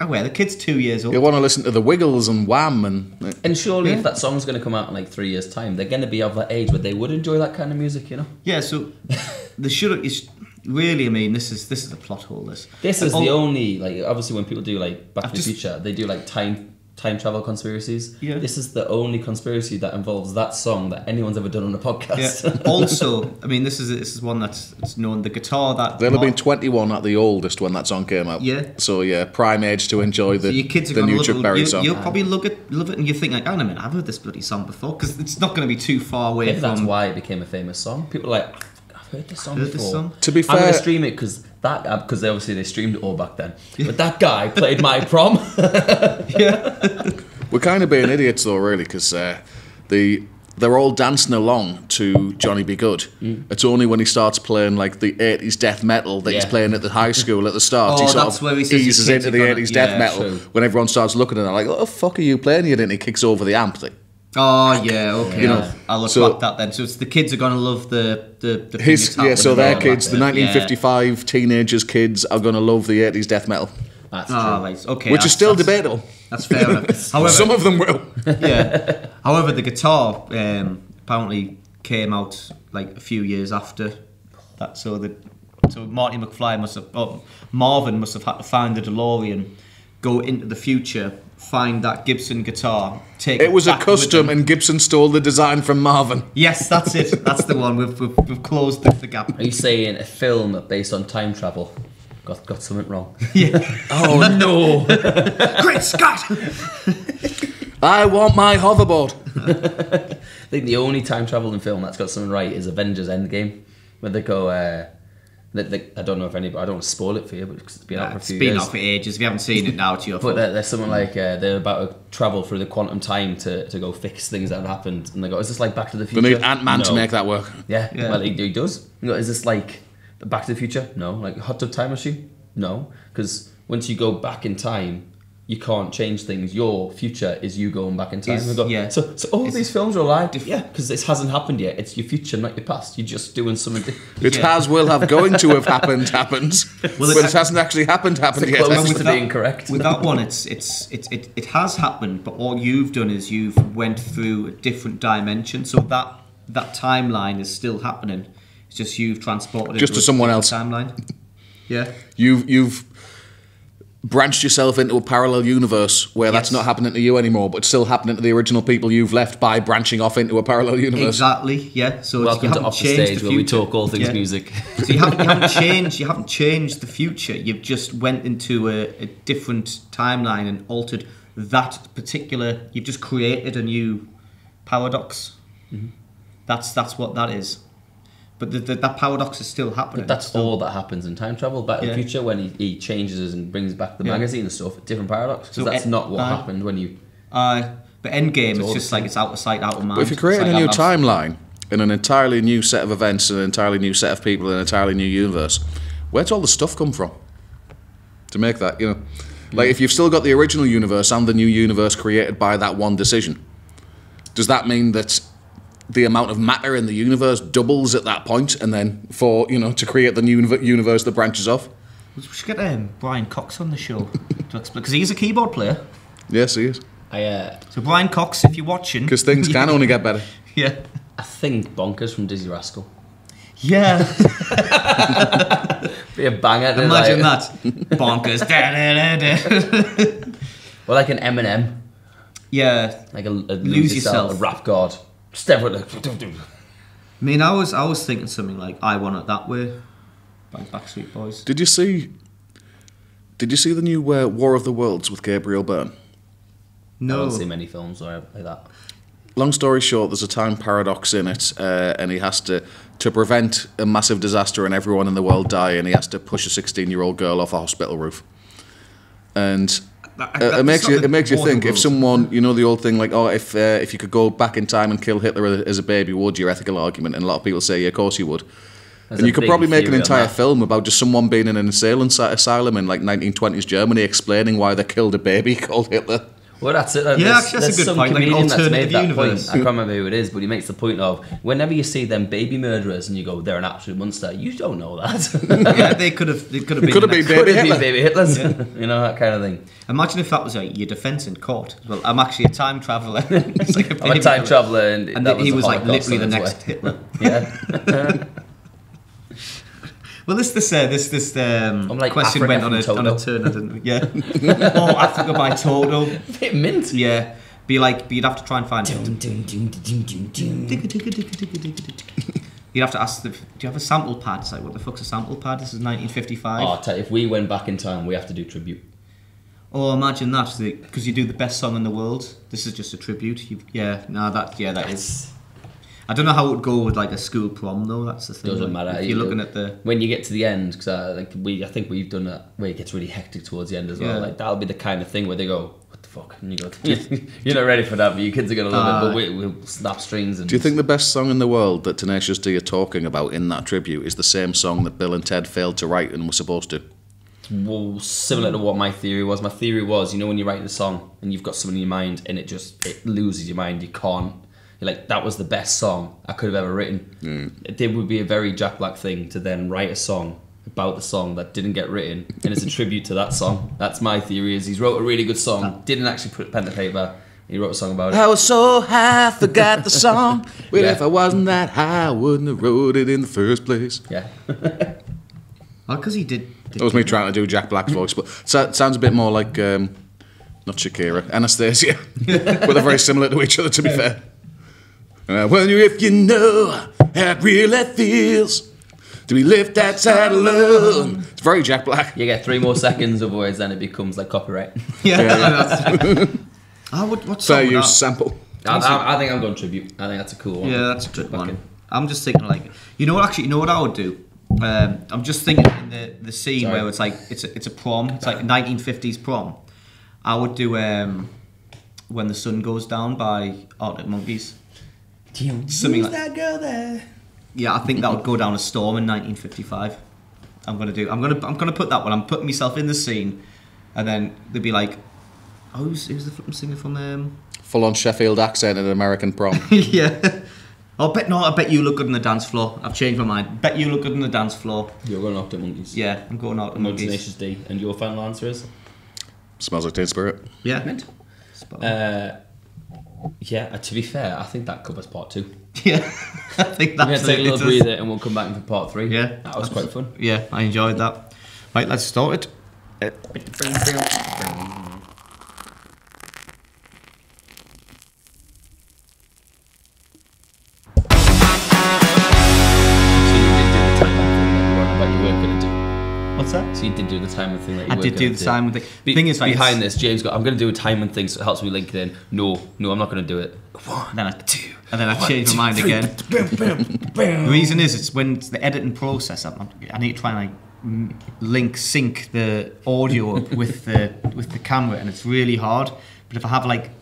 the kid's 2 years old. You want to listen to the Wiggles and Wham and And surely Yeah. if that song's going to come out in like 3 years' time, they're going to be of that age where they would enjoy that kind of music, you know? Yeah, so the should is really. I mean, this is a plot hole. This is And the all- only, like, obviously when people do like Back to I've the just- Future, they do like time travel conspiracies. Yeah. This is the only conspiracy that involves that song that anyone's ever done on a podcast. Yeah. Also, I mean, this is one it's known. The guitar that they'll have been 21 at the oldest when that song came out. Yeah. So yeah, prime age to enjoy So the your kids are the going new to Chuck love Berry it. song. You'll probably love it, and you think like, hang on a minute, I've heard this bloody song before, because it's not going to be too far away Maybe from. that's why it became a famous song. People are like, I've heard this song Heard before. this song? To be I'm going fair- to stream it because obviously they streamed it all back then. But that guy played my prom. We're kind of being idiots though, really, because they're all dancing along to Johnny Be Good. It's only when he starts playing like the 80s death metal that he's Yeah. playing at the high school at the start. Oh, he sort that's of where he says eases his kids into are the gonna- 80s yeah, death metal true. when everyone starts looking at it like, what the fuck are you playing here? And he kicks over the amp thing. Oh yeah, okay. You know, I'll so- reflect that then. So it's the kids are going to love the His, finger yeah, tap so and their all kids, that the bit. 1955 teenagers kids are going to love the 80s death metal, That's Yeah. true. Oh, right. Okay. which is still that's- debatable. That's fair enough. However, Some of them will. yeah. However, the guitar apparently came out like a few years after that. So Marty McFly Marvin must have had to find the DeLorean, go into the future, find that Gibson guitar, take It was a back with custom, him. and Gibson stole the design from Marvin. Yes, that's it. That's the one. We've closed the gap. Are you saying a film based on time travel got something wrong? Oh no! Great Scott! I want my hoverboard. I think the only time traveling film that's got something right is Avengers Endgame, where they go. I don't know if anybody. I don't want to spoil it for you, but it's been out for a It's few been years. out for ages. If you haven't seen it now, it's your But fault. there's something like they're about to travel through the quantum time to go fix things that have happened, and they go, "Is this like Back to the They Future?" need Ant-Man to No. make that work. Yeah, Yeah. well, he does. You know, is this like Back to the Future? No. Like Hot Tub Time Machine? No, because once you go back in time, you can't change things. Your future is you going back in time. Is- We go, yeah. So all Is- these films are alive. Yeah, because this hasn't happened yet. It's your future, not your past. You're just doing something. It Yeah. has, will have, going to have happened, happens. Well, but it hasn't actually happened the yet. closest with to that- being correct. With that one, it has happened, but all you've done is you've went through a different dimension. So that timeline is still happening. It's just you've transported it Just to a someone different else. timeline. Yeah. You've branched yourself into a parallel universe where that's Yes. not happening to you anymore, but it's still happening to the original people you've left by branching off into a parallel universe. Exactly. Yeah. So Welcome you to haven't Off the changed Stage, the where we future. talk all things Yeah. music. So you haven't changed the future. You've just went into a different timeline and altered that particular, you've just created a new paradox. That's what that is. But that paradox is still happening. But that's all that happens in time travel. Back in the future, when he changes and brings back the magazine and stuff, different paradox. Because that's not what happened when you... But Endgame, it's just like it's out of sight, out of mind. But if you're creating a new timeline in an entirely new set of events, an entirely new set of people, an entirely new universe, where's all the stuff come from to make that, you know? Like, if you've still got the original universe and the new universe created by that one decision, does that mean that the amount of matter in the universe doubles at that point, and then to create the new universe that branches off? We should get Brian Cox on the show to explain, because he's a keyboard player. Yes, he is. So Brian Cox, if you're watching... Because things can only get better. Yeah. I think Bonkers from Dizzy Rascal. Yeah. Be a banger. Imagine that. Bonkers. Or like an Eminem. Yeah. Like a Lose Yourself, a Rap God. Step with it. I mean, I was thinking something like I Want It That Way by Backstreet Boys. Did you see the new War of the Worlds with Gabriel Byrne? No. I don't see many films like that. Long story short, there's a time paradox in it, and he has to prevent a massive disaster and everyone in the world die, and he has to push a 16-year-old girl off a hospital roof. And it makes you think, if someone, you know the old thing like, oh, if you could go back in time and kill Hitler as a baby, would your ethical argument? And a lot of people say, yeah, of course you would. And you could probably make an entire film about just someone being in an asylum in like 1920s Germany explaining why they killed a baby called Hitler. Well, that's it. That's a good point. Like an alternative universe. I can't remember who it is, but he makes the point of whenever you see them baby murderers and you go, they're an absolute monster. You don't know that. Yeah, they could have been baby Hitlers. You know, that kind of thing. Imagine if that was your defence in court. Well, I'm actually a time traveller. It's like I'm a time traveller, and he was like literally the next Hitler. Yeah. Well, this like question Africa went on a turn, didn't we? Yeah. Oh, Africa by Toto. Bit mint. Yeah. You'd have to try and find it. You'd have to ask do you have a sample pad? It's like, what the fuck's a sample pad? This is 1955. Oh, I'll tell you, if we went back in time, we have to do tribute. Oh, imagine that, because you do the best song in the world. This is just a tribute. That is. I don't know how it would go with like a school prom though. That's the thing. Doesn't matter. If you're looking at when you get to the end, because I think we've done that where it gets really hectic towards the end as well. Yeah. Like that'll be the kind of thing where they go, "What the fuck?" and you go, "You're not ready for that, but your kids are gonna love it." But we'll snap strings. And do you think the best song in the world that Tenacious D are talking about in that tribute is the same song that Bill and Ted failed to write and were supposed to? Well, similar to what my theory was. My theory was, when you write the song and you've got something in your mind and it loses your mind, you can't. You're like, that was the best song I could have ever written. It would be a very Jack Black thing to then write a song about the song that didn't get written, and it's a tribute to that song. That's my theory. Is he's wrote a really good song, didn't actually put pen to paper. He wrote a song about it. I was so high, forgot the song. Well, if I wasn't that high, I wouldn't have wrote it in the first place. Yeah. Well, because he did. That was me trying to do Jack Black's voice, but it sounds a bit more like not Shakira, Anastasia, but they're very similar to each other. To be fair. Well, if you know how it really feels to be left outside alone. It's very Jack Black. You get 3 more seconds, otherwise then it becomes like copyright. Yeah. What fair use sample. I think I'm going tribute. I think that's a cool one. Yeah, that's a good one. I'm just thinking like, you know what I would do? I'm just thinking in the scene where it's like it's a prom. It's like a 1950s prom. I would do When the Sun Goes Down by Arctic Monkeys. Something like that girl there. Yeah, I think that would go down a storm in 1955. I'm gonna put that one. I'm putting myself in the scene, and then they'd be like, "Oh, who's the flipping singer from?" Full on Sheffield accent at an American prom. Yeah. I bet you look good on the dance floor. I've changed my mind. Bet you look good on the dance floor. You're going Arctic Monkeys. Yeah, I'm going Arctic Monkeys. Tenacious D. And your final answer is? Smells Like Teen Spirit. Yeah. Yeah, to be fair, I think that covers part 2. Yeah, I think that's We're going to take a little breather and we'll come back for part 3. Yeah. That was quite fun. Yeah, I enjoyed that. Right, let's start it. What's that? So you did do the timing thing. That you I did do the timing thing. The thing is, like, behind this, James got, I'm going to do a timing thing so it helps me link it in. No, I'm not going to do it. And then I changed my mind again. The reason is, it's when it's the editing process. I need to try and like sync the audio with the camera, and it's really hard. But if I have like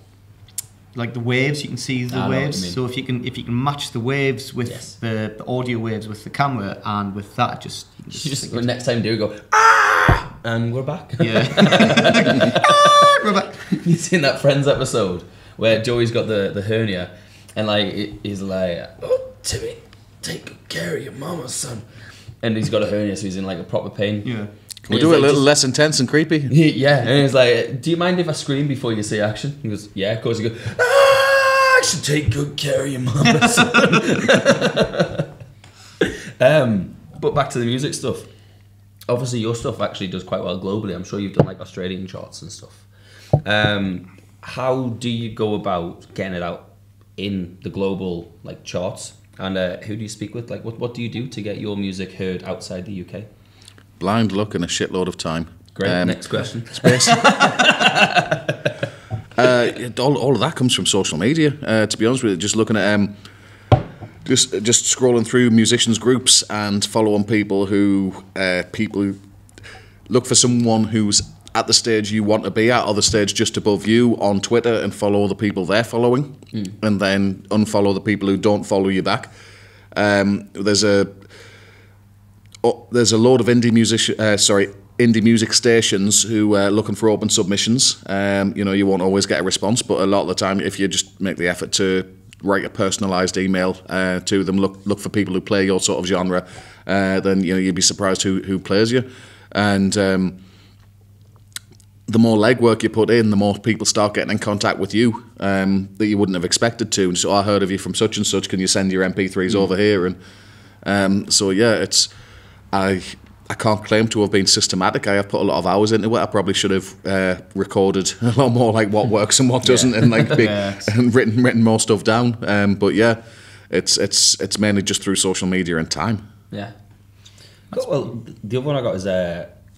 the waves, you can see the waves. So if you can match the waves with the audio waves with the camera, and with that, just next time do go ah, and we're back. Yeah, we're back. You seen that Friends episode where Joey's got the hernia, and like he's like, "Oh, Timmy, take good care of your mama, son," and he's got a hernia, so he's in like a proper pain. Yeah. Can we do it a little less intense and creepy? Yeah, and he's like, "Do you mind if I scream before you say action?" He goes, "Yeah, of course." He goes, "Ah, action, take good care of your mama, son." But back to the music stuff. Obviously, your stuff actually does quite well globally. I'm sure you've done like Australian charts and stuff. How do you go about getting it out in the global like charts? And who do you speak with? Like, what do you do to get your music heard outside the UK? Blind luck and a shitload of time. Great. Next question. All of that comes from social media. To be honest with you, just looking at just scrolling through musicians groups and following people who look for someone who's at the stage you want to be at, or the stage just above you, on Twitter, and follow the people they're following, and then unfollow the people who don't follow you back. There's a load of indie music stations who are looking for open submissions. You won't always get a response, but a lot of the time, if you just make the effort to write a personalised email to them, look for people who play your sort of genre, then you'd be surprised who plays you. And the more legwork you put in, the more people start getting in contact with you that you wouldn't have expected to. And so, I heard of you from such and such. Can you send your MP3s over here? And so yeah, I can't claim to have been systematic. I have put a lot of hours into it. I probably should have recorded a lot more, like what works and what doesn't, and like and written more stuff down. But yeah, it's mainly just through social media and time. Yeah. Well, the other one I got is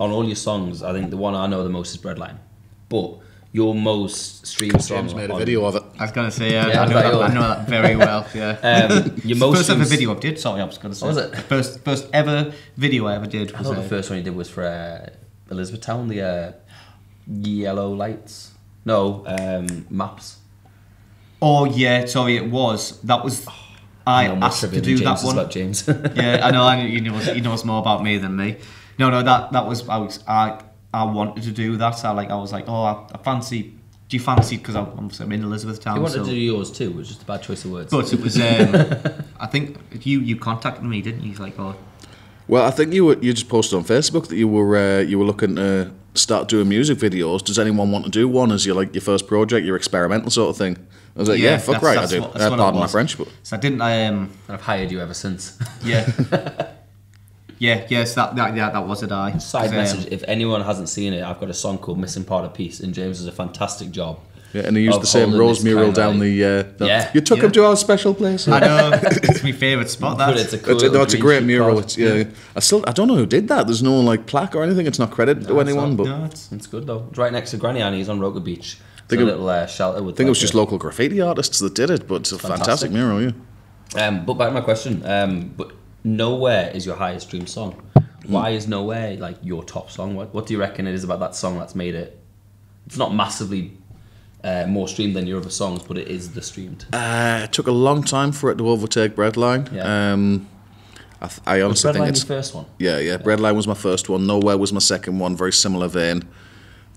on all your songs. I think the one I know the most is Breadline, but your most streamed song. James made a video of it. I was going to say, I know that very well. Yeah. Your most first ever video I did. Sorry, I was going to say. What was it? First ever video I ever did. I thought the first one you did was for Elizabethtown, the yellow lights. No, maps. Oh yeah, sorry, it was. That was. I asked to do that one. About James. Yeah, I know. He knows more about me than me. No, that was I wanted to do that. I was like, oh, I fancy. Do you fancy? Because I'm in Elizabethtown. You wanted to do yours too, which is just a bad choice of words. But it was. I think you contacted me, didn't you? He's like, oh. Well, I think you just posted on Facebook that you were looking to start doing music videos. Does anyone want to do one as your first project, your experimental sort of thing? I was like, yeah, fuck right, I do. Pardon my French, but so I didn't. I've hired you ever since. Yeah. Yes, that was it. Side message: if anyone hasn't seen it, I've got a song called "Missing Part of Peace," and James does a fantastic job. Yeah, and he used the same rose mural down the. You took him to our special place. I know, it's my favourite spot. That it's a cool it's a great mural. It's, I don't know who did that. There's no plaque or anything. It's not credited to anyone, but it's good though. It's right next to Granny Annie's on Roker Beach. It's a little shelter with. I think it was just local graffiti artists that did it, but it's a fantastic mural. Yeah. But back to my question. But Nowhere is your highest streamed song. Why is Nowhere your top song? What do you reckon it is about that song that's made it? It's not massively more streamed than your other songs, but it is the streamed. It took a long time for it to overtake Breadline. Yeah. I honestly think it's your first one. Yeah. Breadline was my first one. Nowhere was my second one. Very similar vein.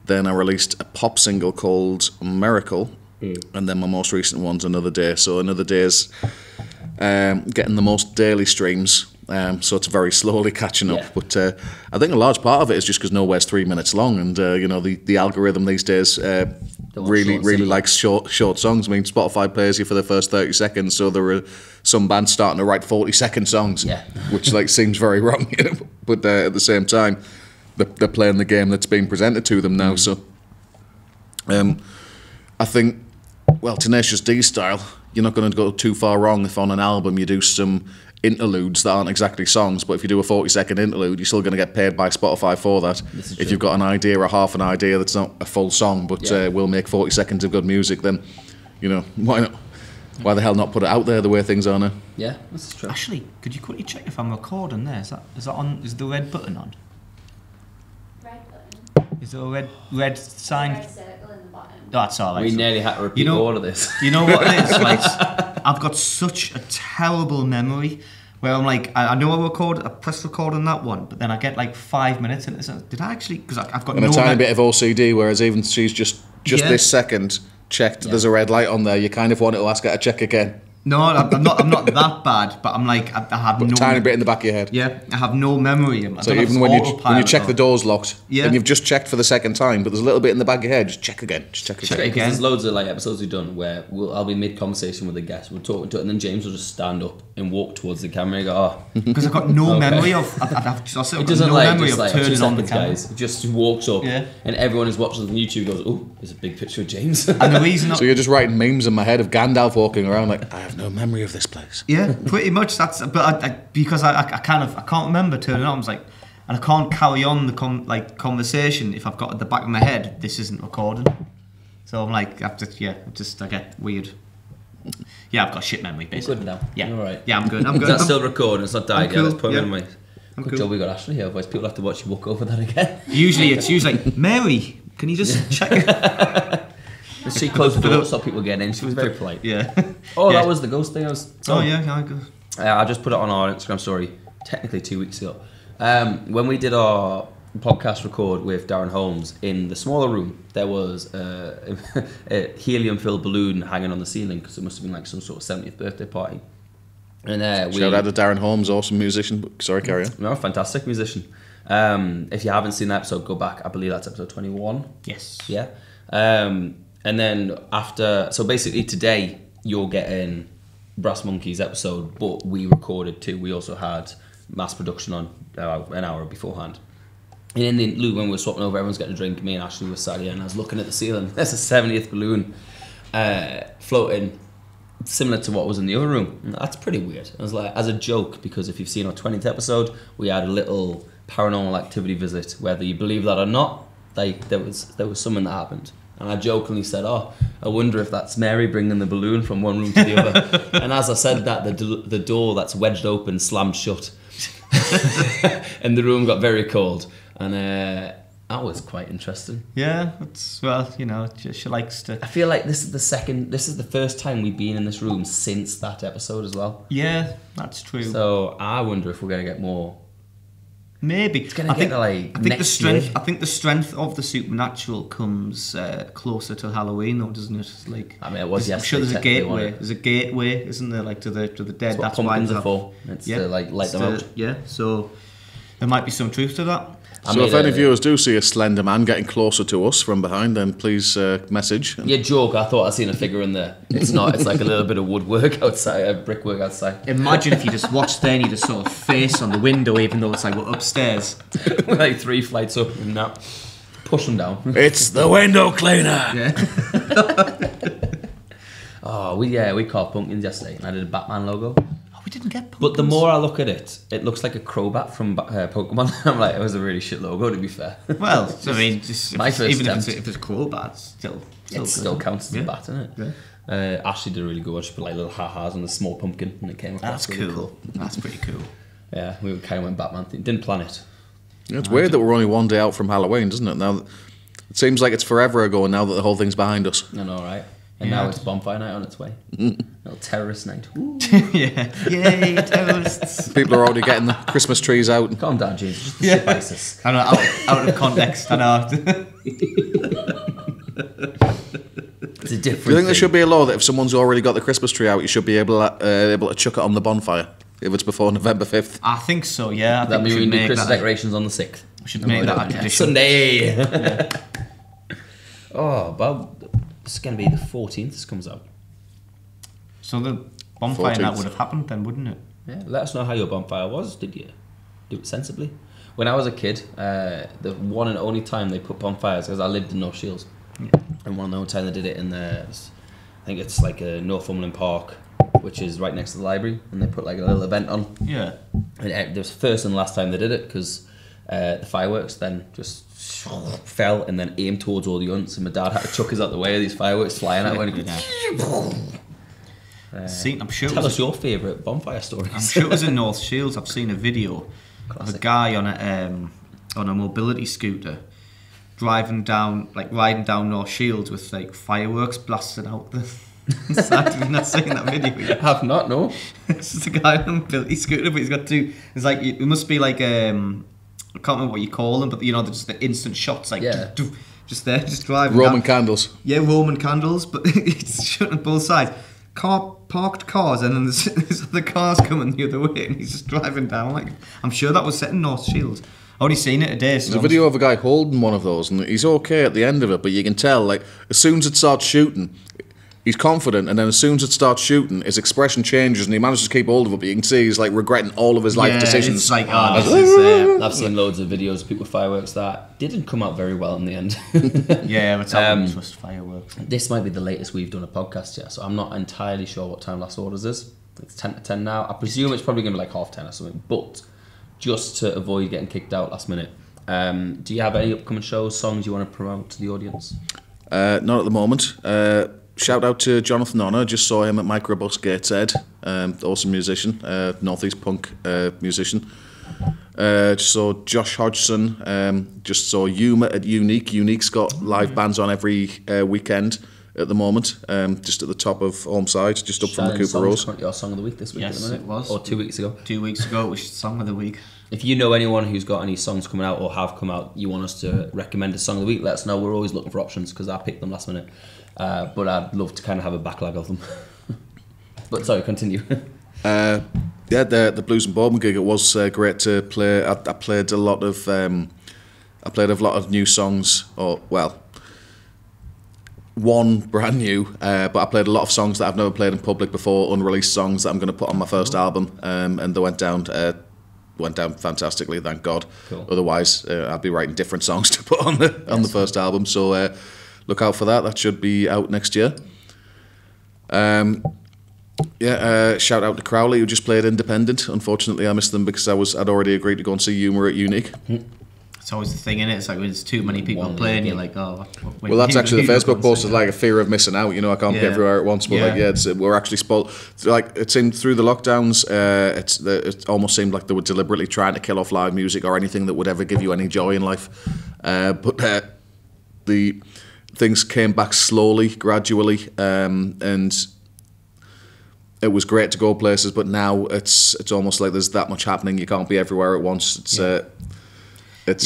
Then I released a pop single called Miracle, and then my most recent one's Another Day. So Another Day is getting the most daily streams. So it's very slowly catching up, but I think a large part of it is just because Nowhere's 3 minutes long, and the algorithm these days really likes short songs. I mean, Spotify plays you for the first 30 seconds, so there are some bands starting to write 40-second songs, which seems very wrong. But at the same time, they're playing the game that's being presented to them now. So I think, Tenacious D style, you're not going to go too far wrong if on an album you do some interludes that aren't exactly songs, but if you do a 40-second interlude, you're still going to get paid by Spotify for that. If you've got an idea or half an idea that's not a full song, but will make 40 seconds of good music, then, you know, why not? Why the hell not put it out there the way things are now? Yeah, this is true. Actually, could you quickly check if I'm recording there? Is that on? Is the red button on? Red button. Is there a red sign? Red circle in the bottom. Oh, that's all right. We nearly had to repeat all of this. You know what it is? Like, I've got such a terrible memory where I'm like, I know I pressed record on that one, but then I get like 5 minutes into this. Did I actually? Because I've got and a tiny bit of OCD, whereas even she's just this second checked. There's a red light on there. You kind of want to ask her to check again. No, I'm not that bad, but I'm like, I have but no... a tiny bit in the back of your head. Yeah, I have no memory. So even when you check the door's locked, and you've just checked for the second time, but there's a little bit in the back of your head, just check again. Because there's loads of like episodes we've done where I'll be mid-conversation with a guest, we're talking to it, and then James will just stand up and walk towards the camera and go, oh. Because I've got no memory of... It doesn't no like, memory just of like turning on the camera. guys. It just walks up, and everyone who's watching on YouTube goes, oh, there's a big picture of James. And the reason... So you're just writing memes in my head of Gandalf walking around like, I have no memory of this place. Yeah, pretty much. That's because I can't remember turning on. I was like, and I can't carry on the conversation if I've got at the back of my head this isn't recording. So I'm like, I get weird. Yeah, I've got shit memory basically. You're good now. Yeah, all right. Yeah, I'm good. I'm good. It's still recording. It's not died yet. Let's put it in my. Good job we got Ashley here. Otherwise, people have to watch you walk over that again. Usually it's like, Mary, can you just check it? She closed the door to stop people getting in. She was very polite. Yeah. Oh, that was the ghost thing I was... I just put it on our Instagram story, technically 2 weeks ago. When we did our podcast record with Darren Holmes, in the smaller room, there was a helium-filled balloon hanging on the ceiling, because it must have been like some sort of 70th birthday party. And shout out to Darren Holmes, awesome musician. Sorry, carry on. No, fantastic musician. If you haven't seen that episode, go back. I believe that's episode 21. Yes. Yeah. And then after, so basically today you're getting Brass Monkeys episode, but we recorded too. We also had mass production on an hour beforehand. And in the loop when we were swapping over, everyone's getting a drink. Me and Ashley were sat here, and I was looking at the ceiling. There's a 70th balloon floating, similar to what was in the other room. And that's pretty weird. I was like, as a joke, because if you've seen our 20th episode, we had a little paranormal activity visit. Whether you believe that or not, there was something that happened. And I jokingly said, oh, I wonder if that's Mary bringing the balloon from one room to the other. And as I said that, the door that's wedged open slammed shut. And the room got very cold. And that was quite interesting. Yeah, she likes to... I feel like this is the first time we've been in this room since that episode as well. Yeah, that's true. So I wonder if we're going to get more... Maybe. It's going to get I think the strength of the supernatural comes closer to Halloween, though, doesn't it? Like, I mean, it was yesterday. I'm sure there's a gateway. There's a gateway, isn't there? Like to the dead. That's why pumpkins are for. It's to light them out. Yeah. So there might be some truth to that. So if any viewers do see a slender man getting closer to us from behind, then please message. Yeah, joke. I thought I seen a figure in there. It's not. It's like a little bit of woodwork outside, brickwork outside. Imagine if you just watched there and you just saw a face on the window, even though it's like we're upstairs. Like 3 flights up and now push them down. It's the window cleaner. Yeah. Oh, we caught pumpkins yesterday, and I did a Batman logo. We didn't get pumpkins. But the more I look at it, it looks like a Crobat from Pokemon. I'm like, it was a really shit logo, to be fair. Well, I mean, just even if it's Crobat, it still counts as a bat, isn't it? Yeah. Ashley did a really good one. She put like little ha-has on the small pumpkin, and it came across. That's really cool. That's pretty cool. Yeah, we kind of went Batman thing. Didn't plan it. Yeah, it's weird that we're only one day out from Halloween, doesn't it? Now, it seems like it's forever ago now that the whole thing's behind us. I know, right? And now it's bonfire night on its way. Little terrorist night. Yeah. Yay, terrorists. People are already getting the Christmas trees out. Calm down, James. Just the shit basis. I know, out of context. I know. It's a different Do you think there should be a law that if someone's already got the Christmas tree out, you should be able to chuck it on the bonfire if it's before November 5th? I think so, yeah. That means we do Christmas decorations on the 6th. We should make that a tradition. Sunday! Yeah. Oh, well, it's going to be the 14th this comes out. So the bonfire night would have happened then, wouldn't it? Yeah, let us know how your bonfire was. Did you do it sensibly? When I was a kid, the one and only time they put bonfires, because I lived in North Shields, and one and only time they did it in the, I think it's like a Northumberland Park which is right next to the library, and they put like a little event on. Yeah. And it was the first and last time they did it because the fireworks then just fell and then aimed towards all the unts, and my dad had to chuck us out the way of these fireworks flying out. I'm sure. Tell us your favourite bonfire stories. I'm sure it was in North Shields. I've seen a video of a guy on a mobility scooter riding down North Shields with like fireworks blasting out the side. Have you not seen that video yet? I have not, no. It's just a guy on a mobility scooter, but he's got two. It's like it must be like I can't remember what you call them, but you know, just the instant shots, like just there, just driving. Roman down. candles. Yeah, Roman candles, but it's shooting at both sides. Parked cars, and then there's other cars coming the other way, and he's just driving down. Like, I'm sure that was set in North Shields. I only seen it today. So There's a video of a guy holding one of those, and he's okay at the end of it, but you can tell, like, as soon as it starts shooting, he's confident, and then as soon as it starts shooting, his expression changes, and he manages to keep hold of it, but you can see he's, like, regretting all of his life decisions. It's like, I've seen loads of videos of people with fireworks that didn't come out very well in the end. yeah, it's just fireworks. This might be the latest we've done a podcast yet, so I'm not entirely sure what time Last Orders is. It's 10 to 10 now. I presume it's probably going to be like 10:30 or something, but just to avoid getting kicked out last minute, do you have any upcoming shows, songs you want to promote to the audience? Not at the moment. Shout out to Jonathan Honor. Just saw him at Microbus Gateshead. Awesome musician, northeast punk musician. Just saw Josh Hodgson. Just saw Yuma at Unique. Unique's got live bands on every weekend at the moment. Just at the top of Homeside, just up from the Cooper Rose. Your song of the week this week, Yes, at the minute. it was. Or 2 weeks ago. 2 weeks ago, it was song of the week. If you know anyone who's got any songs coming out or have come out, you want us to recommend a song of the week, let us know. We're always looking for options because I picked them last minute. But I'd love to kind of have a backlog of them. But sorry, continue. Yeah, the Blues and Bourbon gig. It was great to play. I played a lot of new songs. One brand new, but I played a lot of songs that I've never played in public before, unreleased songs that I'm going to put on my first album, and they went down fantastically, thank God. Cool. Otherwise, I'd be writing different songs to put on the first album. So look out for that. That should be out next year. Shout out to Crowley, who just played Independent. Unfortunately, I missed them because I'd already agreed to go and see Yuma at Unique. It's always the thing, innit? It's like when there's too many people playing, you're like, oh. Well, that's actually the Facebook post is like a fear of missing out. You know, I can't be everywhere at once, but we're actually spoiled. Like it seemed through the lockdowns, it almost seemed like they were deliberately trying to kill off live music or anything that would ever give you any joy in life. But the things came back slowly, gradually, and it was great to go places. But now it's almost like there's that much happening. You can't be everywhere at once. It's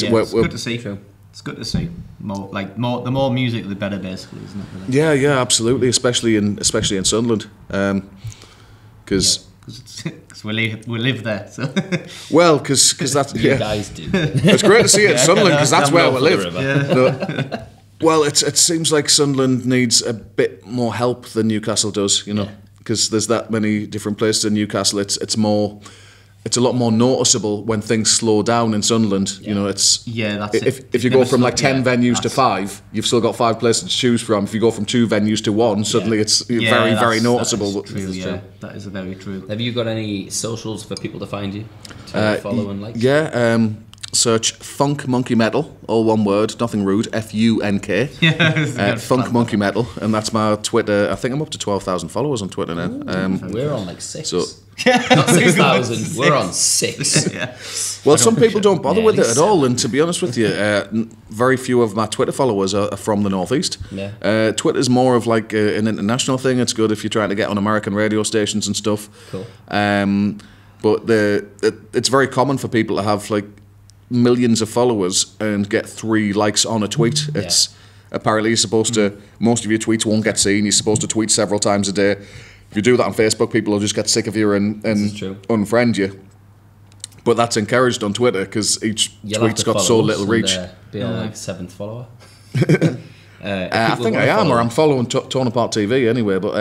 good to see. It's good to see more. The more music, the better, basically, isn't it? Really? Yeah, absolutely. Especially in Sunderland, because we live there. So. Well, because that's You guys do. It's great to see it in Sunderland because that's where we live. Yeah. Well, it seems like Sunderland needs a bit more help than Newcastle does. You know, because there's that many different places in Newcastle. It's a lot more noticeable when things slow down in Sunderland. You know, that's if you go from like 10 venues to 5, you've still got 5 places to choose from. If you go from 2 venues to 1, suddenly it's very noticeable. That is true, yeah. That is very true. Have you got any socials for people to find you, to follow and like? Yeah, search Funk Monkey Metal, all one word, nothing rude, FUNK. Funk Monkey Metal, and that's my Twitter. I think I'm up to 12,000 followers on Twitter now. We're on like 6. So, not 6,000. We're on 6. Well, some people don't bother with it at all, and to be honest with you, very few of my Twitter followers are from the Northeast. Yeah. Twitter's more of like an international thing. It's good if you're trying to get on American radio stations and stuff. Cool. But it's very common for people to have like millions of followers and get 3 likes on a tweet. It's apparently you're supposed to, most of your tweets won't get seen. You're supposed to tweet several times a day. If you do that on Facebook, people will just get sick of you and unfriend you. But that's encouraged on Twitter because each tweet's got so little reach. Be on like 7th follower. I think I am, or I'm following Torn Apart TV anyway. But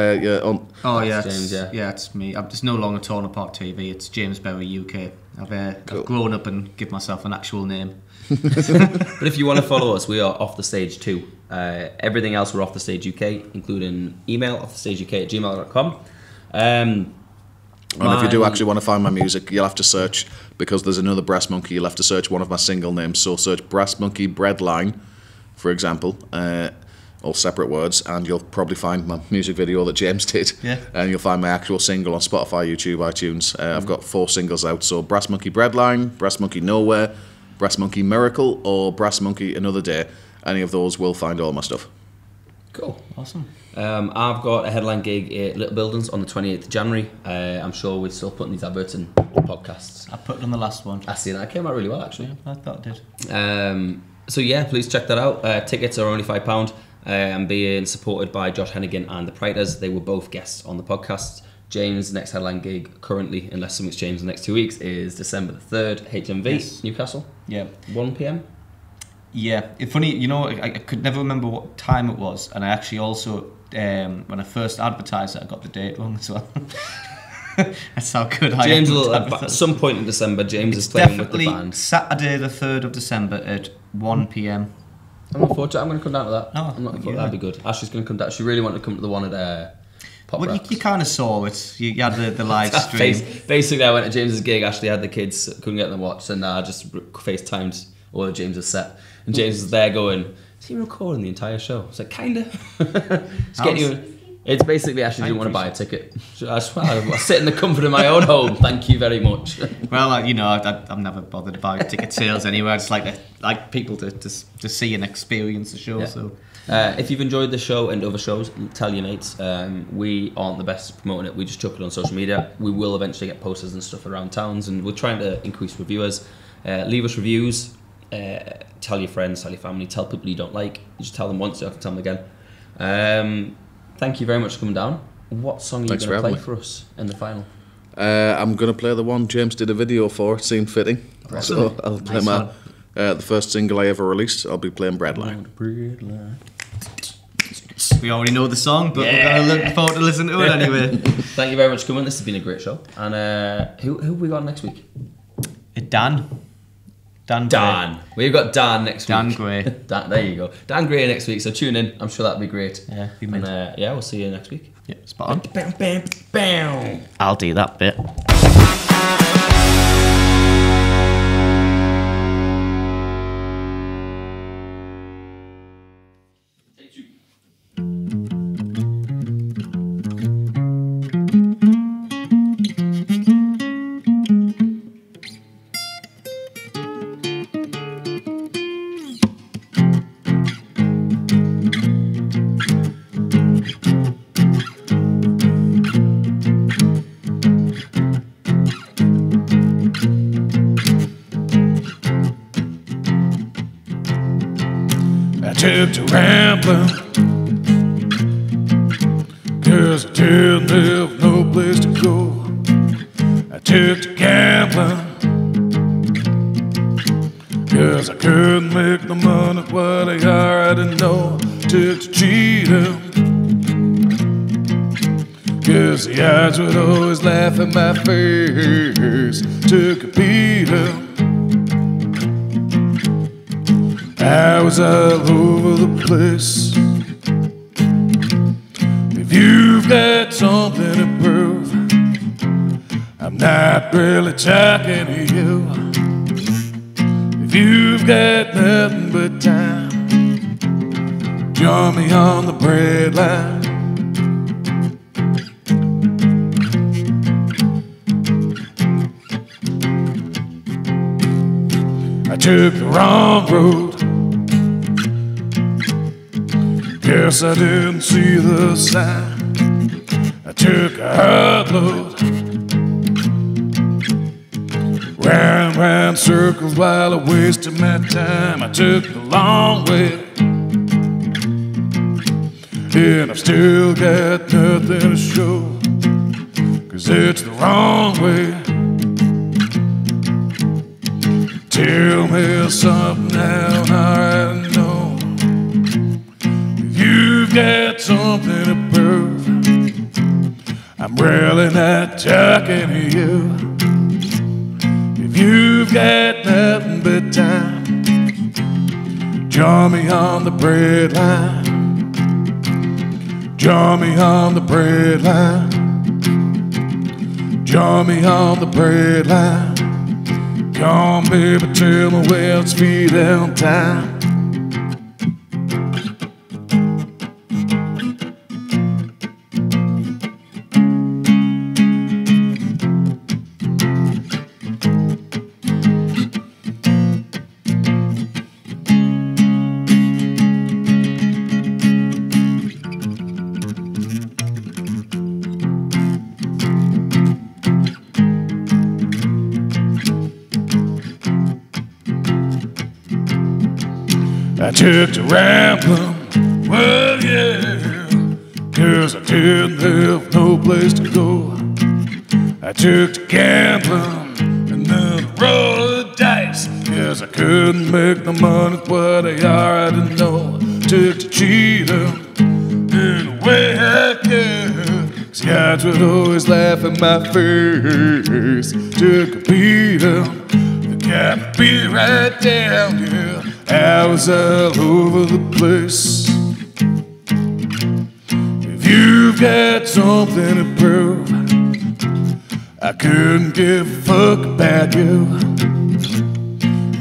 James, it's me. It's no longer Torn Apart TV. It's James Berry UK. I've grown up and give myself an actual name. But if you want to follow us, we are Off the Stage too. Everything else we're Off the Stage UK, including email offthestageuk@gmail.com. And if you do actually want to find my music, you'll have to search, because there's another Brass Monkey, you'll have to search one of my single names. So search Brass Monkey Breadline, for example, all separate words, and you'll probably find my music video that James did. Yeah. And you'll find my actual single on Spotify, YouTube, iTunes. I've got 4 singles out, so Brass Monkey Breadline, Brass Monkey Nowhere, Brass Monkey Miracle, or Brass Monkey Another Day. Any of those will find all my stuff. Cool. Awesome. I've got a headline gig at Little Buildings on the 28th of January. I'm sure we're still putting these adverts in podcasts. I put it on the last one. I see that. It came out really well, actually. I thought it did. So yeah, please check that out. Tickets are only £5. I'm being supported by Josh Hennigan and the Priders. They were both guests on the podcast. James' next headline gig currently, unless something's changed in the next 2 weeks, is December the 3rd, HMV, Yes. Newcastle. Yeah. 1 p.m. Yeah. It's funny, you know, I could never remember what time it was, and I actually also, when I first advertised it, I got the date wrong as well. That's how good I am. James with will, at advertising. some point in December, James It's is playing with the definitely band. Saturday the 3rd of December at 1 p.m. I'm looking forward to it. I'm going to come down to that. Oh, I'm looking forward. yeah. That'd be good. Ashley's going to come down. She really wanted to come to the one at Pop Well, Rocks. you kind of saw it. You had the live stream. Basically, I went to James's gig. Ashley had the kids, couldn't get them watched, and I just FaceTimed all of James's set. And James was there going, "Is he recording the entire show?" It's like, kinda. It's getting you. It's basically Ashley didn't want to buy a ticket. I sit in the comfort of my own home. Thank you very much. Well, I'm never bothered about ticket sales anyway. I just like people to see and experience the show. Yeah. So If you've enjoyed the show and other shows, tell your mates. We aren't the best at promoting it. We just chuck it on social media. We will eventually get posters and stuff around towns, and we're trying to increase reviewers. Leave us reviews. Tell your friends, tell your family, tell people you don't like. You just tell them once, you have to tell them again. Thank you very much for coming down. What song are you going to play for us in the final? I'm going to play the one James did a video for. It seemed fitting. So I'll play Nice the first single I ever released. I'll be playing Breadline. we already know the song, but we're gonna look forward to listening to it anyway. Thank you very much for coming. This has been a great show. And who have we got next week? Dan. Dan. We've got Dan next Dan week. Gray. Dan, there you go. Dan Gray next week. So tune in. I'm sure that'll be great. Yeah, be And mint. yeah, we'll see you next week. Yeah, spot on. Bam, bam, bam. I'll do that bit. I took to rambling, 'cause I didn't have no place to go. I took to gambling, 'cause I couldn't make the money what I already know. Took to cheating, 'cause the odds would always laugh in my face. Took a beating, I was all over the place. If you've got something to prove, I'm not really talking to you. If you've got nothing but time, join me on the bread line. I took the wrong road, guess I didn't see the sign. I took a hard load, ran round circles while I wasted my time. I took the long way, and I've still got nothing to show, 'cause it's the wrong way. Tell me something now, I know. If you've got something to prove, I'm really not talking to you. If you've got nothing but time, join me on the bread line. Join me on the bread line. Join me on the bread line. Come, baby, tell me where it's feeding time. I took to rambling, well, yeah, 'cause I didn't have no place to go. I took to gambling and then I rolled the dice, 'cause I couldn't make no money with what I already know. Took to cheating in a way I could, 'cause guys would always laugh in my face. Took a beating, they got me beat right down, yeah. I was all over the place. If you've got something to prove, I couldn't give a fuck about you.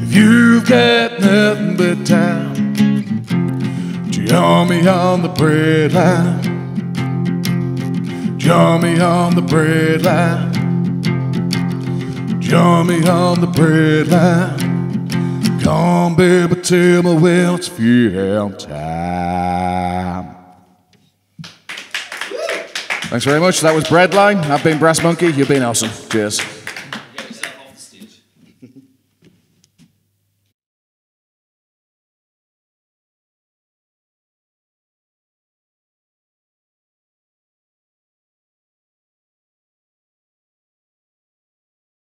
If you've got nothing but time, join me on the bread line. Join me on the bread line. Join me on the bread line. Come, baby, tell me when it's feeding time. Thanks very much. That was Breadline. I've been Brass Monkey. You've been awesome. Cheers.